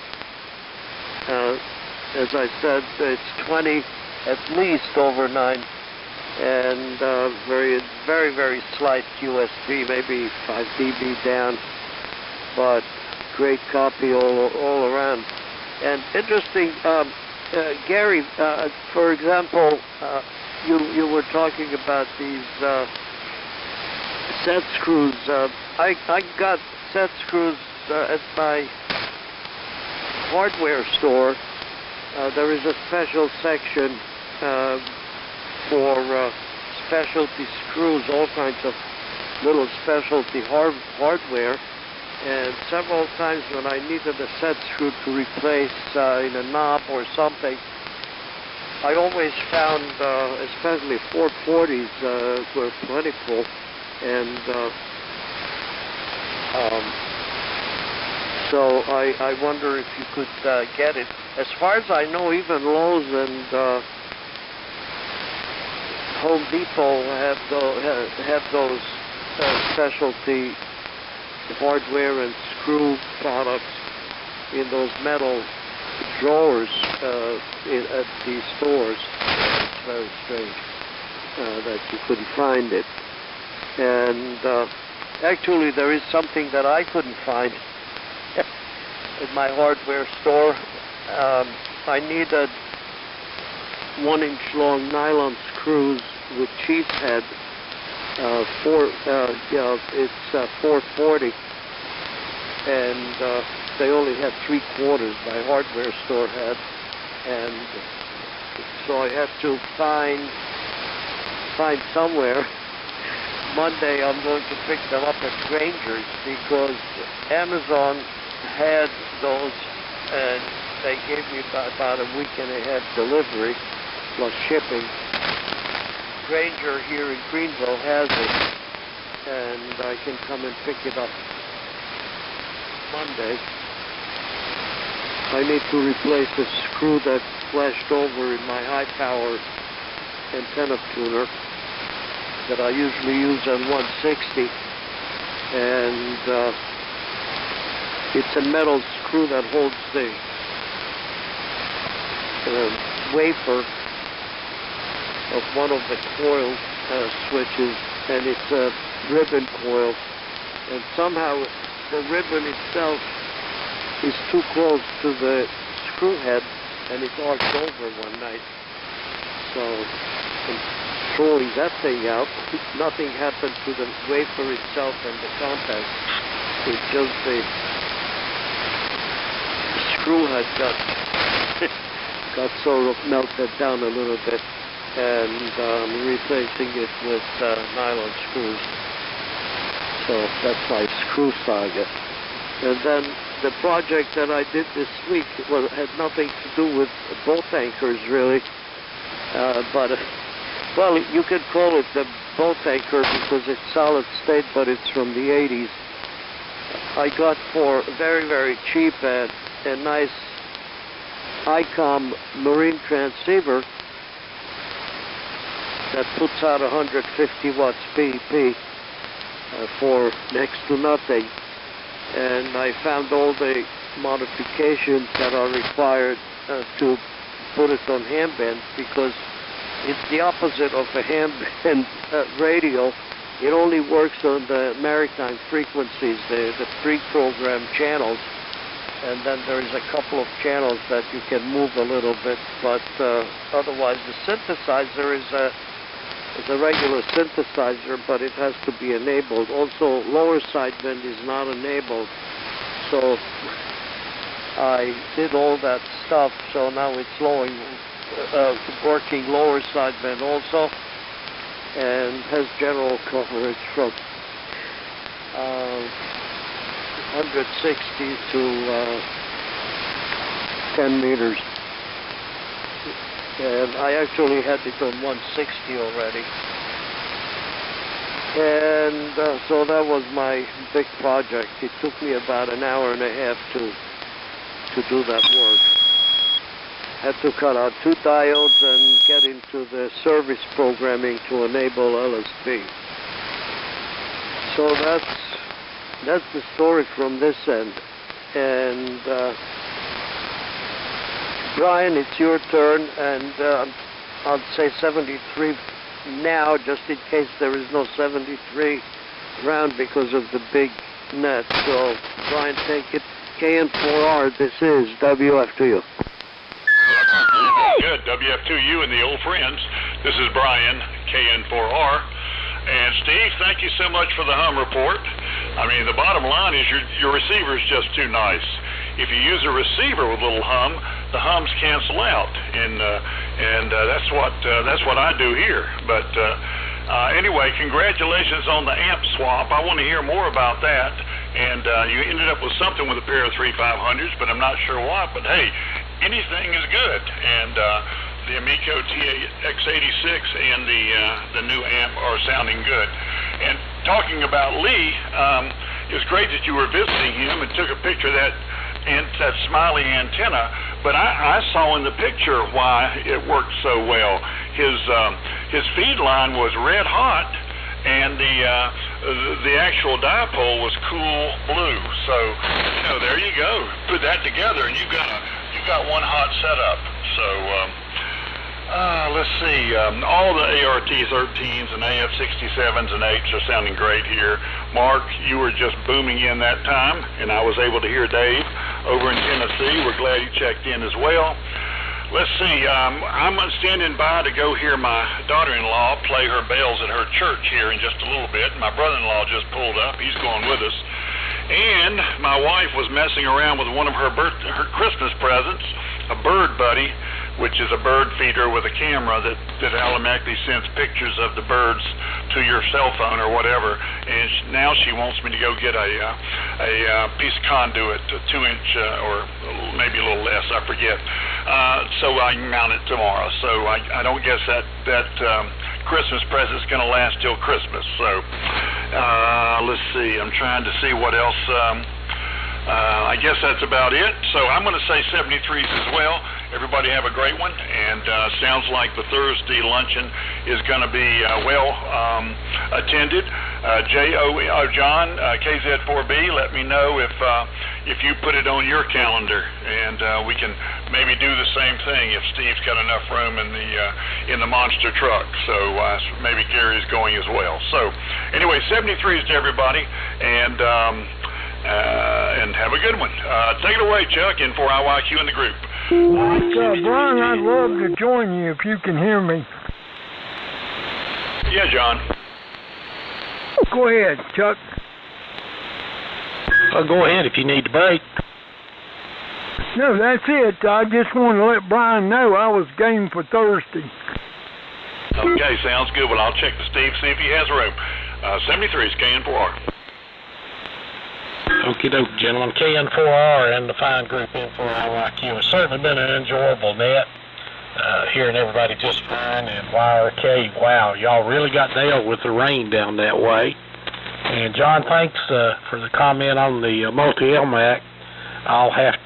as I said, it's 20 at least over 9, and very, very slight QSP, maybe 5 dB down, but great copy all around. And interesting, Gary, for example, you were talking about these set screws. I got set screws at my hardware store. There is a special section for specialty screws, all kinds of little specialty hardware. And several times when I needed a set screw to replace in a knob or something, I always found, especially 440s were plentiful, and so I wonder if you could get it. As far as I know, even Lowe's and Home Depot have those specialty hardware and screw products in those metal drawers at these stores. It's very strange that you couldn't find it. And actually, there is something that I couldn't find at my hardware store. I needed 1-inch long nylon screws with cheese head. It's 440, and they only had 3/4 my hardware store had, and so I had to find somewhere Monday I'm going to pick them up at Granger's because Amazon had those and they gave me about a week and a half delivery plus shipping. Granger here in Greenville has it, and I can come and pick it up Monday. I need to replace a screw that flashed over in my high power antenna tuner that I usually use on 160, and it's a metal screw that holds the wafer of one of the coil switches, and it's a ribbon coil, and somehow the ribbon itself is too close to the screw head, and it arced over one night. So in throwing that thing out, nothing happened to the wafer itself and the contact. It's just the screw head got sort of melted down a little bit, and replacing it with nylon screws. So that's my screw saga. And then the project that I did this week had nothing to do with boat anchors really, but well, you could call it the boat anchor because it's solid state, but it's from the 80s. I got for very, very cheap a nice ICOM marine transceiver that puts out 150 watts PEP for next to nothing. And I found all the modifications that are required to put it on ham band, because it's the opposite of a ham band radio. It only works on the maritime frequencies, the pre-programmed channels, and then there's a couple of channels that you can move a little bit, but otherwise the synthesizer is a regular synthesizer, but it has to be enabled. Also, lower sideband is not enabled, so I did all that stuff, so now it's working lower sideband also, and has general coverage from 160 to 10 meters. And I actually had it on 160 already. And so that was my big project. It took me about an hour and a half to do that work. Had to cut out 2 diodes and get into the service programming to enable LSB. So that's the story from this end. And Brian, it's your turn, and I'll say 73 now, just in case there is no 73 round because of the big net. So, Brian, take it. KN4R, this is WF2U. Good, WF2U and the old friends. This is Brian, KN4R. And Steve, thank you so much for the hum report. I mean, the bottom line is your receiver is just too nice. If you use a receiver with a little hum, the hums cancel out, and that's what I do here. But anyway, congratulations on the amp swap. I want to hear more about that. And you ended up with something with a pair of 3500s, but I'm not sure what. But hey, anything is good. And the Ameco TX-86 and the new amp are sounding good. And talking about Lee, it was great that you were visiting him and took a picture of that smiley antenna. But I saw in the picture why it worked so well. His feed line was red hot, and the actual dipole was cool blue. So there you go. Put that together, and you got one hot setup. So let's see. All the ART-13s and AF-67s and 8s are sounding great here. Mark, you were just booming in that time, and I was able to hear Dave over in Tennessee. We're glad you checked in as well. Let's see. I'm standing by to go hear my daughter-in-law play her bells at her church here in just a little bit. My brother-in-law just pulled up. He's going with us. And my wife was messing around with one of her Christmas presents, a bird buddy which is a bird feeder with a camera that automatically sends pictures of the birds to your cell phone or whatever. And now she wants me to go get a piece of conduit, a 2-inch or maybe a little less, I forget, so I can mount it tomorrow. So I don't guess that Christmas present's going to last till Christmas. So let's see. I'm trying to see what else. I guess that's about it. So I'm going to say 73s as well. Everybody have a great one, and sounds like the Thursday luncheon is going to be well attended. John, KZ4B, let me know if you put it on your calendar, and we can maybe do the same thing if Steve's got enough room in the monster truck. So maybe Gary's going as well. So anyway, 73s to everybody, and have a good one. Take it away, Chuck, in for IYQ in the group. Brian, I'd love to join you if you can hear me. Yeah, John. Go ahead, Chuck. Go ahead if you need to break. No, that's it. I just wanted to let Brian know I was game for Thursday. Okay, sounds good. Well, I'll check with Steve, see if he has room. 73 is KN4R. Okie doke, gentlemen. KN4R and the fine group N4IYQ. It's certainly been an enjoyable net. Hearing everybody just fine, and YRK, wow, y'all really got nailed with the rain down that way. And John, thanks for the comment on the multi-LMAC. I'll have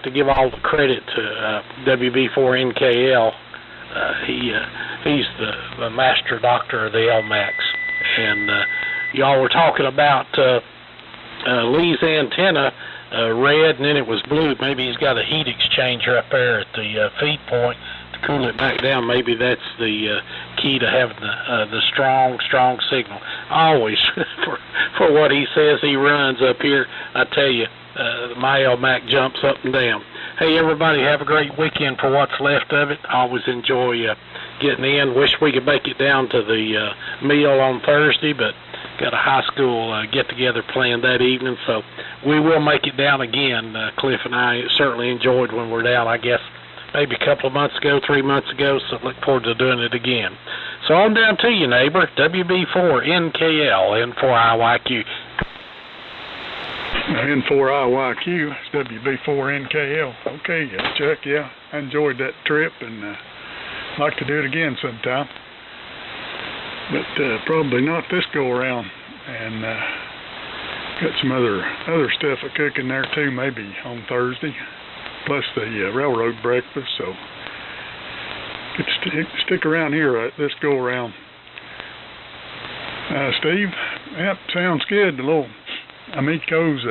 to give all the credit to WB4NKL. He's the master doctor of the LMACs. And y'all were talking about Lee's antenna, red, and then it was blue. Maybe he's got a heat exchanger up there at the feed point to cool it back down. Maybe that's the key to having the strong signal. Always, for what he says he runs up here, I tell you, my LMAC jumps up and down. Hey, everybody, have a great weekend for what's left of it. I always enjoy getting in. Wish we could make it down to the meal on Thursday, but got a high school get-together planned that evening, so we will make it down again. Cliff and I certainly enjoyed when we're down, I guess, maybe a couple of months ago, 3 months ago, so look forward to doing it again. So on down to you, neighbor, WB4NKL, N4IYQ. N4IYQ, it's WB4NKL. Okay, Chuck, yeah, I enjoyed that trip, and like to do it again sometime. But probably not this go around, and got some other stuff a cooking there too, maybe on Thursday, plus the railroad breakfast. So stick around here this go around. Steve, yep, sounds good. The little Ameco's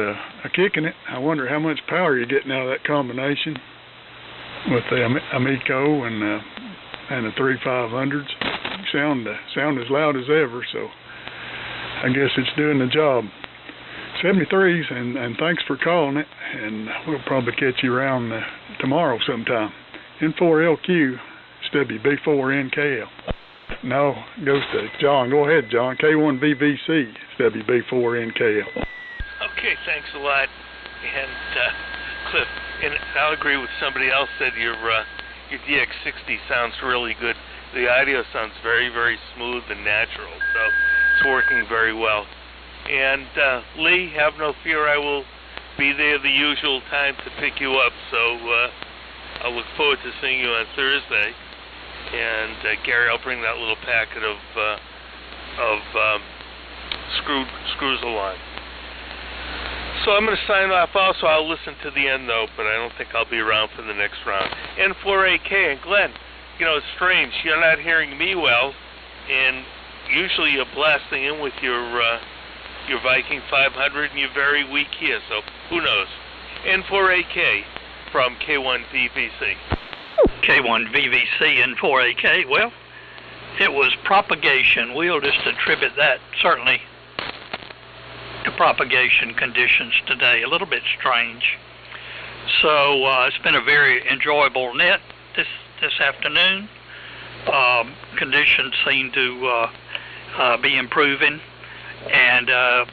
kicking it. I wonder how much power you're getting out of that combination with the Ameco and the 3500s. Sound as loud as ever, so I guess it's doing the job. 73s, and thanks for calling it, and we'll probably catch you around tomorrow sometime. N4LQ, it's WB4NKL. No, goes to John. Go ahead, John. K1VVC, it's WB4NKL. Okay, thanks a lot. And Cliff, and I'll agree with somebody else that your DX60 sounds really good. The audio sounds very, very smooth and natural, so it's working very well. And Lee, have no fear, I will be there the usual time to pick you up, so I look forward to seeing you on Thursday. And Gary, I'll bring that little packet of screws along. So I'm going to sign off also. I'll listen to the end, though, but I don't think I'll be around for the next round. N4AK, and Glenn, you know, it's strange. You're not hearing me well, and usually you're blasting in with your Viking 500, and you're very weak here, so who knows. N4AK from K1VVC. K1VVC N4AK, well, it was propagation. We'll just attribute that, certainly, to propagation conditions today. A little bit strange. So it's been a very enjoyable net this afternoon. Conditions seem to be improving, and the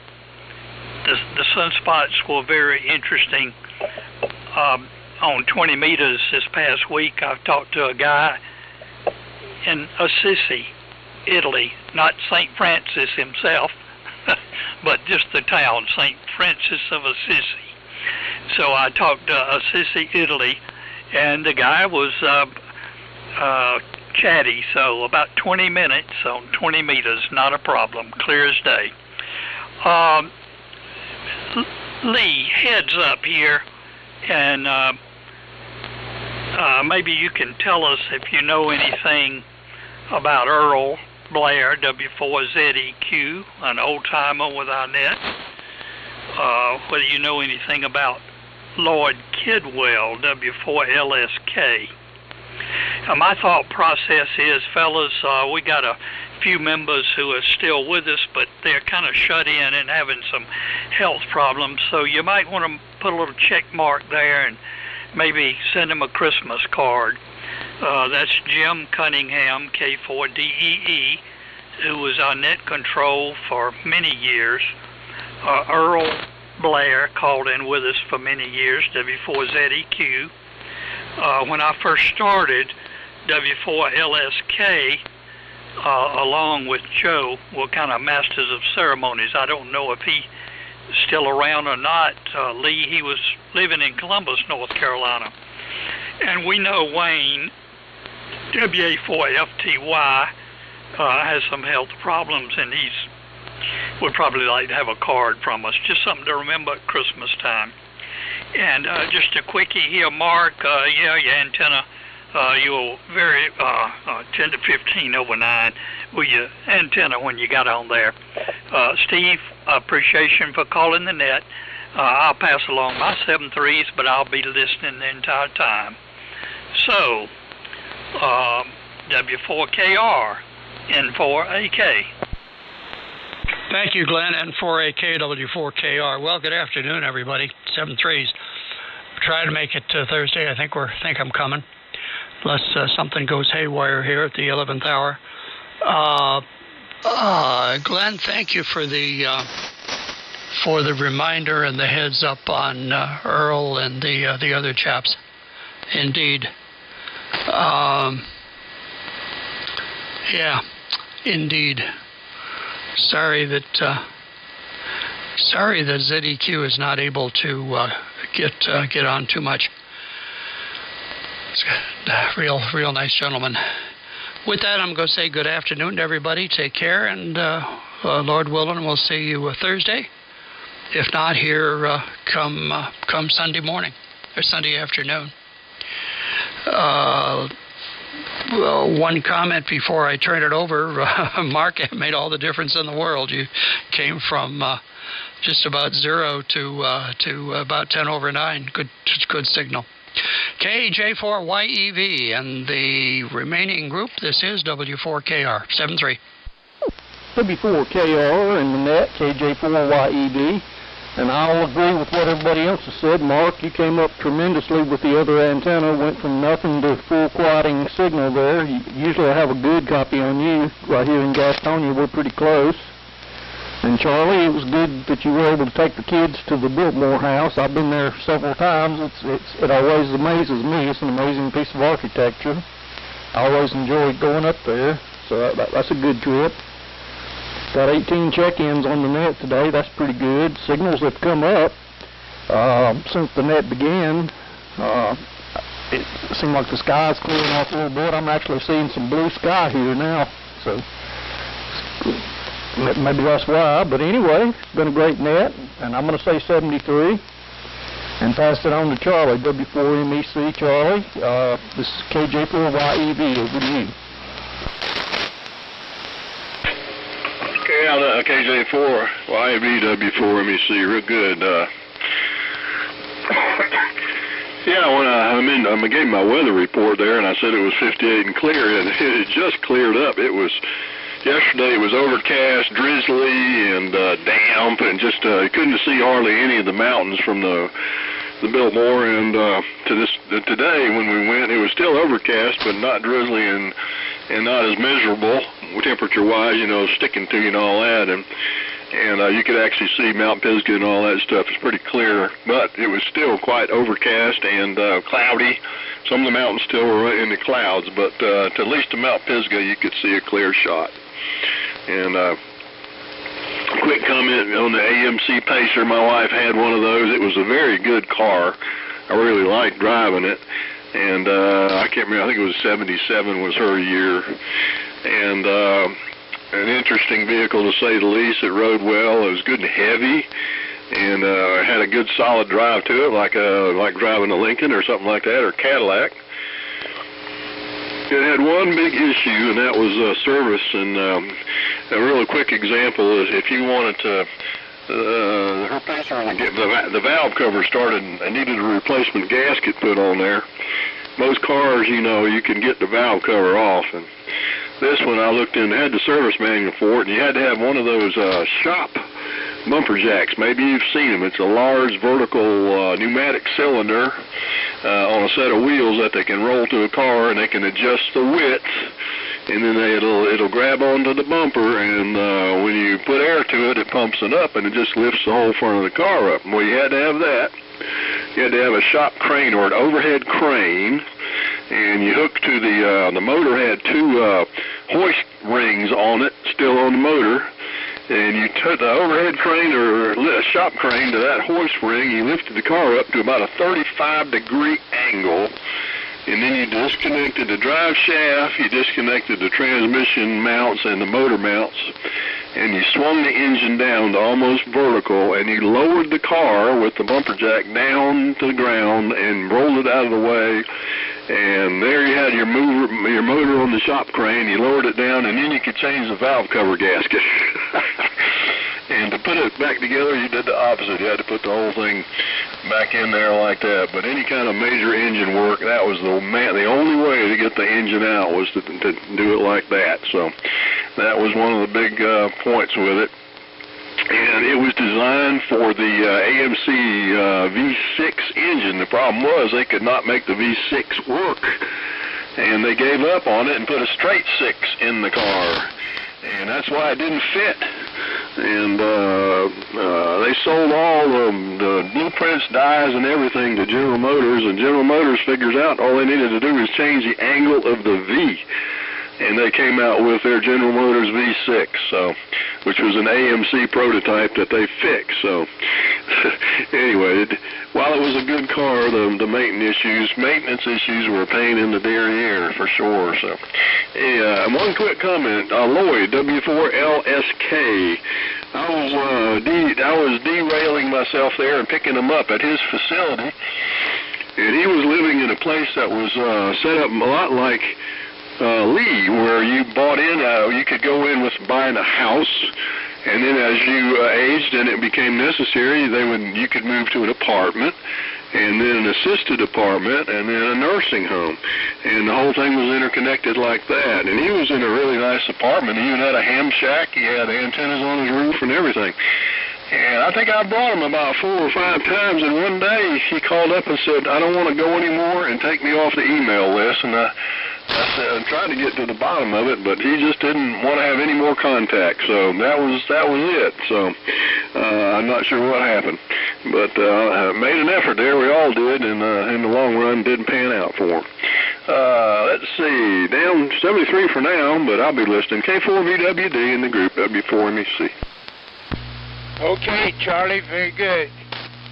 sunspots were very interesting. on 20 meters this past week. I've talked to a guy in Assisi, Italy, not St. Francis himself, but just the town, St. Francis of Assisi. So I talked to Assisi, Italy, and the guy was chatty, so about 20 minutes on 20 meters, not a problem, clear as day. Lee, heads up here, and maybe you can tell us if you know anything about Earl Blair, W4ZEQ, an old-timer with our net, whether you know anything about Lloyd Kidwell, W4LSK. My thought process is, fellas, we got a few members who are still with us, but they're kind of shut in and having some health problems, so you might want to put a little check mark there and maybe send them a Christmas card. That's Jim Cunningham, K4DEE, who was on net control for many years. Earl Blair called in with us for many years, W4ZEQ. When I first started, W4LSK, along with Joe, were kind of masters of ceremonies. I don't know if he's still around or not. Lee, he was living in Columbus, North Carolina. And we know Wayne, WA4FTY, has some health problems, and would probably like to have a card from us, just something to remember at Christmas time. And just a quickie here, Mark, yeah, your antenna, you were very 10 to 15 over 9 with your antenna when you got on there. Steve, appreciation for calling the net. I'll pass along my 7.3s, but I'll be listening the entire time. So, W4KR, N4AK. Thank you, Glenn, N4AK, W4KR. Well, good afternoon, everybody. 7.3s. Try to make it Thursday. I think I'm coming, unless something goes haywire here at the 11th hour. Glenn, thank you for the reminder and the heads up on Earl and the other chaps. Indeed. Yeah, indeed. Sorry that ZEQ is not able to get on too much. Real nice gentleman. With that, I'm going to say good afternoon to everybody. Take care, and Lord willing, we'll see you Thursday. If not, here come Sunday morning or Sunday afternoon. Well, one comment before I turn it over. Mark, it made all the difference in the world. You came from just about 0 to about 10 over 9. Good signal. KJ4YEV and the remaining group. This is W4KR 7.3. W4KR and the net, KJ4YEV. And I'll agree with what everybody else has said. Mark, you came up tremendously with the other antenna, went from nothing to full quieting signal there. Usually I have a good copy on you. Right here in Gastonia, we're pretty close. And Charlie, it was good that you were able to take the kids to the Biltmore house. I've been there several times. It always amazes me. It's an amazing piece of architecture. I always enjoy going up there, so that's a good trip. Got 18 check-ins on the net today. That's pretty good. Signals have come up since the net began. It seemed like the sky's clearing off a little bit. I'm actually seeing some blue sky here now, so maybe that's why. But anyway, it's been a great net, and I'm going to say 73 and pass it on to Charlie, W4MEC. Charlie, this is KJ4YEV. Over to you. Okay, on KJ4, YAB, W4MEC, real good. Yeah, when I gave my weather report there, and I said it was 58 and clear, and it had just cleared up. Yesterday it was overcast, drizzly, and damp, and just couldn't see hardly any of the mountains from the Biltmore. And today when we went, it was still overcast, but not drizzly and not as miserable temperature-wise, sticking to you and all that. And and you could actually see Mount Pisgah and all that stuff. It's pretty clear, but it was still quite overcast and cloudy. Some of the mountains still were in the clouds, but to at least to Mount Pisgah, you could see a clear shot. And quick comment on the AMC Pacer. My wife had one of those. It was a very good car. I really liked driving it. And I can't remember, I think it was 77 was her year. And an interesting vehicle to say the least. It rode well. It was good and heavy, and had a good solid drive to it, like driving a Lincoln or something like that, or Cadillac. It had one big issue, and that was service. And a really quick example is if you wanted to, her Pacer, the valve cover started and needed a replacement gasket put on there. Most cars, you know, you can get the valve cover off, and this one I looked in, had the service manual for it, and you had to have one of those shop bumper jacks. Maybe you've seen them. It's a large vertical pneumatic cylinder on a set of wheels that they can roll to a car, and they can adjust the width, and then it'll grab onto the bumper, and when you put air to it, it pumps it up, and it just lifts the whole front of the car up. Well, you had to have that. You had to have a shop crane or an overhead crane, and you hooked to the motor had two hoist rings on it, still on the motor, and you took the overhead crane or a shop crane to that hoist ring. You lifted the car up to about a 35-degree angle, and then you disconnected the drive shaft, you disconnected the transmission mounts and the motor mounts, and you swung the engine down to almost vertical, and you lowered the car with the bumper jack down to the ground and rolled it out of the way. And there you had your motor on the shop crane. You lowered it down, and then you could change the valve cover gasket. And to put it back together, you did the opposite. You had to put the whole thing back in there like that. But any kind of major engine work, that was the only way to get the engine out was to do it like that. So that was one of the big points with it. And it was designed for the AMC V6 engine. The problem was they could not make the V6 work, and they gave up on it and put a straight 6 in the car, and that's why it didn't fit. And they sold all the blueprints, dies, and everything to General Motors, and General Motors figures out all they needed to do was change the angle of the V. And they came out with their General Motors V6, so, which was an AMC prototype that they fixed. So, anyway, while it was a good car, the maintenance issues were a pain in the derriere for sure. So, one quick comment, Lloyd W4LSK. I was derailing myself there and picking him up at his facility, and he was living in a place that was set up a lot like Lee, where you bought in, you could go in with buying a house, and then as you aged and it became necessary, you could move to an apartment, and then an assisted apartment, and then a nursing home, and the whole thing was interconnected like that. And he was in a really nice apartment. He even had a ham shack. He had antennas on his roof and everything. And I think I brought him about 4 or 5 times, and one day he called up and said, "I don't want to go anymore," and take me off the email list. And I tried to get to the bottom of it, but he just didn't want to have any more contact. So that was it. So I'm not sure what happened, but I made an effort there. We all did, and in the long run, didn't pan out for him. Let's see, down 73 for now, but I'll be listening. K4VWD in the group W4MEC. Okay, Charlie, very good.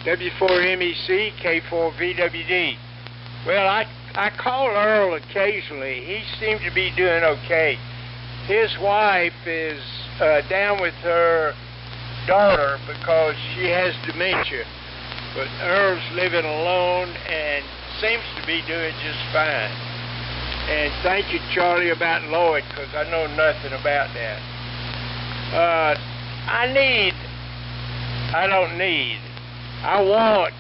W4MEC, K4VWD. Well, I call Earl occasionally. He seemed to be doing okay. His wife is down with her daughter because she has dementia. But Earl's living alone and seems to be doing just fine. And thank you, Charlie, about Lloyd, because I know nothing about that. I want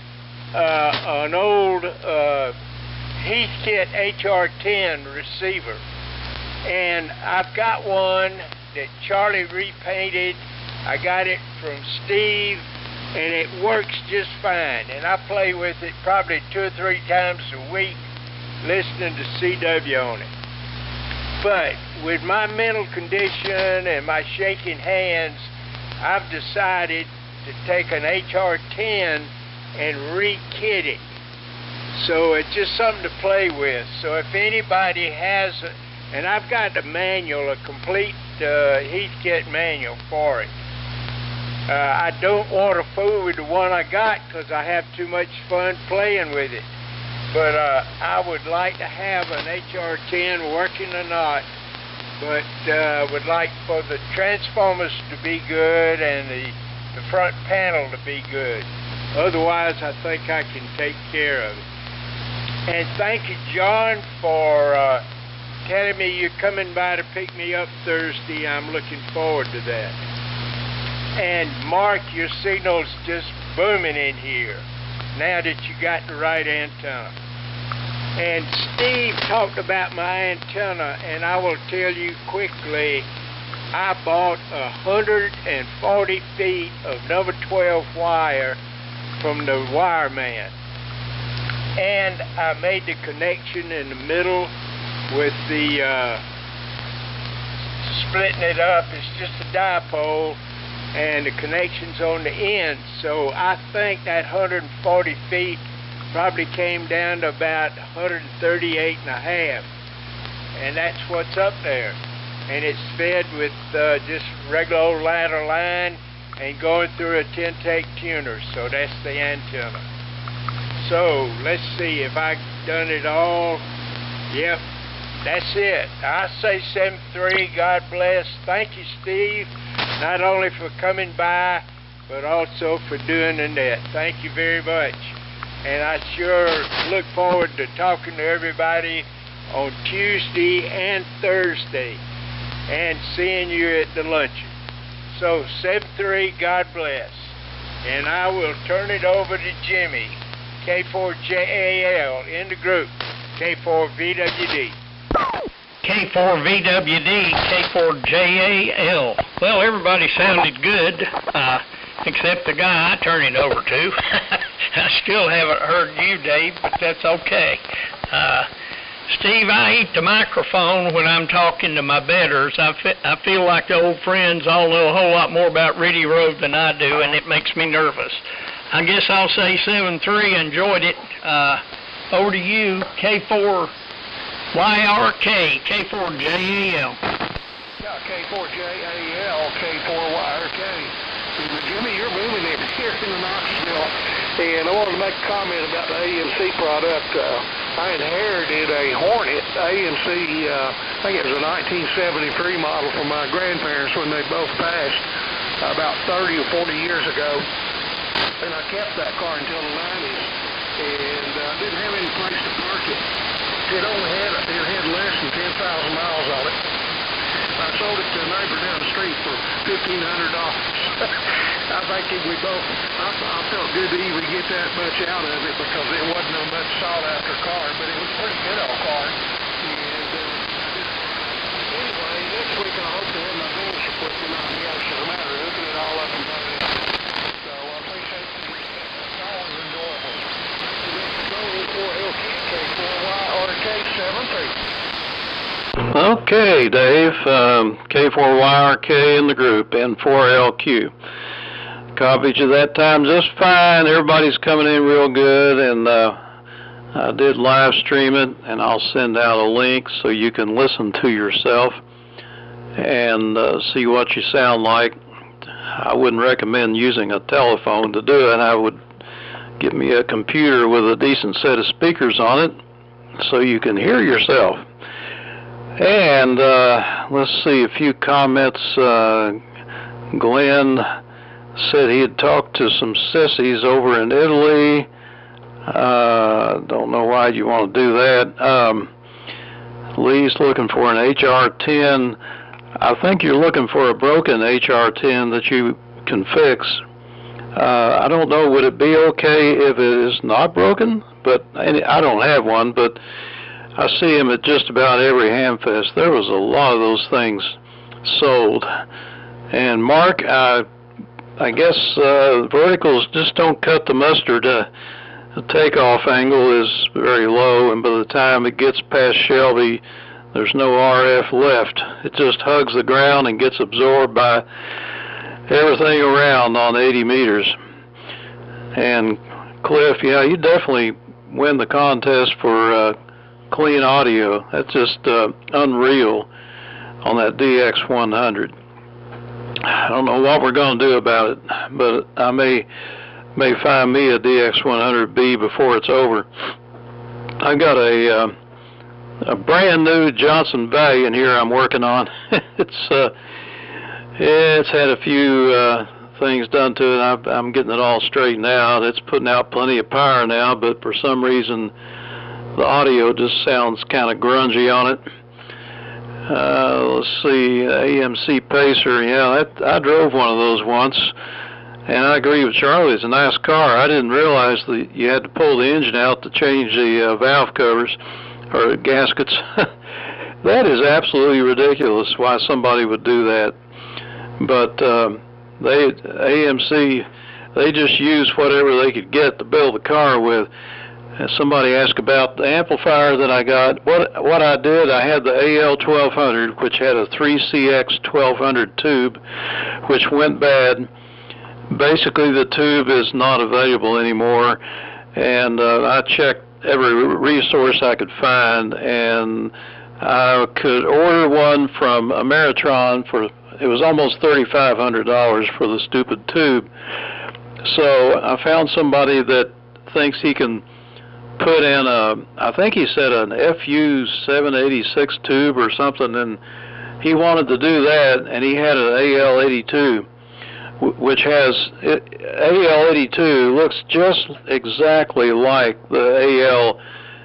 an old Heathkit HR10 receiver, and I've got one that Charlie repainted. I got it from Steve, and it works just fine, and I play with it probably 2 or 3 times a week listening to CW on it. But with my mental condition and my shaking hands, I've decided to take an HR-10 and re-kit it. So it's just something to play with. So if anybody has, and I've got the manual, a complete heat kit manual for it. I don't want to fool with the one I got because I have too much fun playing with it. But I would like to have an HR-10 working or not, but would like for the transformers to be good and the front panel to be good. Otherwise, I think I can take care of it. And thank you, John, for telling me you're coming by to pick me up Thursday. I'm looking forward to that. And Mark, your signal's just booming in here now that you got the right antenna. And Steve talked about my antenna, and I will tell you quickly, I bought 140 feet of number 12 wire from the wireman. And I made the connection in the middle with the splitting it up. It's just a dipole, and the connection's on the end. So I think that 140 feet probably came down to about 138 and a half. And that's what's up there. And it's fed with just regular old ladder line and going through a 10-take tuner. So that's the antenna. So let's see if I done it all. Yep, that's it. I say 7-3. God bless. Thank you, Steve, not only for coming by, but also for doing the net. Thank you very much. And I sure look forward to talking to everybody on Tuesday and Thursday and seeing you at the luncheon. So 7-3, God bless. And I will turn it over to Jimmy, K4JAL, in the group, K4VWD. K4VWD, K4JAL. Well, everybody sounded good, except the guy I turned it over to. I still haven't heard you, Dave, but that's okay. Steve, I eat the microphone when I'm talking to my betters. I feel like the old friends all know a whole lot more about Radio Road than I do, and it makes me nervous. I guess I'll say 7-3, enjoyed it. Over to you, K4YRK, K4JAL. Yeah, K4JAL, K4YRK. Jimmy, you're moving it here in the Knoxville. And I wanted to make a comment about the AMC product. I inherited a Hornet AMC, I think it was a 1973 model from my grandparents when they both passed about 30 or 40 years ago. And I kept that car until the 90s and didn't have any place to park it. It had less than 10,000 miles on it. I sold it to a neighbor down the street for $1,500. I think I felt good to even get that much out of it because it wasn't a much sought after car, but it was a pretty good old car. And anyway, next week I hope to have my dealership with me on the other matter, hooking it all up and running. So I appreciate it's always enjoyable. K4LQ, K4YRK 7-3. Okay, Dave, K4YRK in the group, N4LQ. Coverage at that time just fine. Everybody's coming in real good, and I did live stream it, and I'll send out a link so you can listen to yourself and see what you sound like. I wouldn't recommend using a telephone to do it. I would get me a computer with a decent set of speakers on it so you can hear yourself. And let's see, a few comments. Glenn said he had talked to some sissies over in Italy. Don't know why you want to do that. Lee's looking for an HR-10. I think you're looking for a broken HR-10 that you can fix. I don't know, would it be okay if it is not broken? But I don't have one, but I see them at just about every Hamfest. There was a lot of those things sold. And Mark, I guess verticals just don't cut the mustard. The takeoff angle is very low, and by the time it gets past Shelby, there's no RF left. It just hugs the ground and gets absorbed by everything around on 80 meters. And Cliff, yeah, you definitely win the contest for clean audio. That's just unreal on that DX100. I don't know what we're going to do about it, but I may find me a DX100B before it's over. I got a brand new Johnson Valiant here I'm working on. It's had a few things done to it. I'm getting it all straightened out. It's putting out plenty of power now, but for some reason the audio just sounds kind of grungy on it. Let's see, AMC Pacer. Yeah, I drove one of those once, and I agree with Charlie. It's a nice car. I didn't realize that you had to pull the engine out to change the valve covers or gaskets. That is absolutely ridiculous. Why somebody would do that? But AMC, they just use whatever they could get to build the car with. Somebody asked about the amplifier that I got. What I did, I had the AL1200, which had a 3CX1200 tube, which went bad. Basically, the tube is not available anymore, and I checked every resource I could find, and I could order one from Ameritron for, it was almost $3,500 for the stupid tube. So I found somebody that thinks he can put in I think he said an FU786 tube or something, and he wanted to do that, and he had an AL82, which has, AL82 looks just exactly like the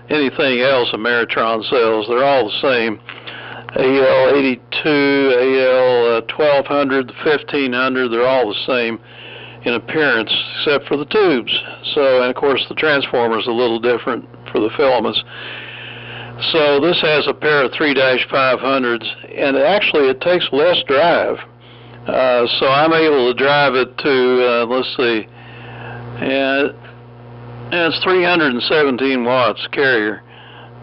anything else Ameritron sells. They're all the same. AL82, AL1200, the 1500, they're all the same in appearance except for the tubes. So, and of course the transformer is a little different for the filaments. So this has a pair of 3-500s, and actually it takes less drive. So I'm able to drive it to, let's see, and it's 317 watts carrier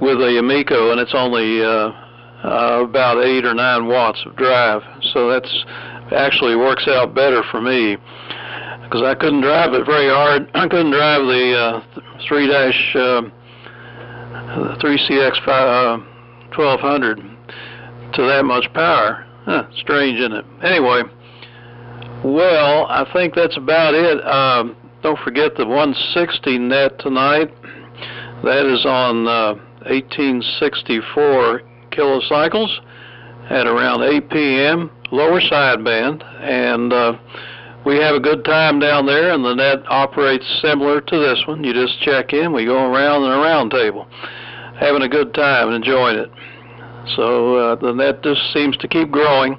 with a Ameco, and it's only about 8 or 9 watts of drive. So that's actually works out better for me, because I couldn't drive it very hard. I couldn't drive the 3CX1200 to that much power. Strange, isn't it? Anyway, well, I think that's about it. Don't forget the 160 net tonight. That is on 1864 kilocycles at around 8 p.m. lower sideband, and we have a good time down there, and the net operates similar to this one. You just check in, we go around in a round table, having a good time and enjoying it. So the net just seems to keep growing.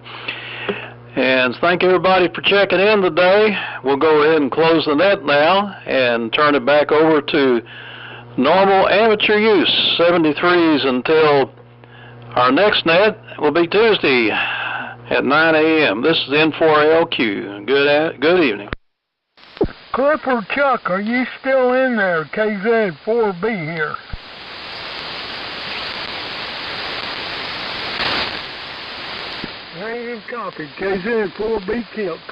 And thank everybody for checking in today. We'll go ahead and close the net now and turn it back over to normal amateur use, 73s, until our next net will be Tuesday at 9 a.m. This is N4LQ. Good evening. Cliff or Chuck, are you still in there? KZ4B here. Negative copy. KZ4B killed.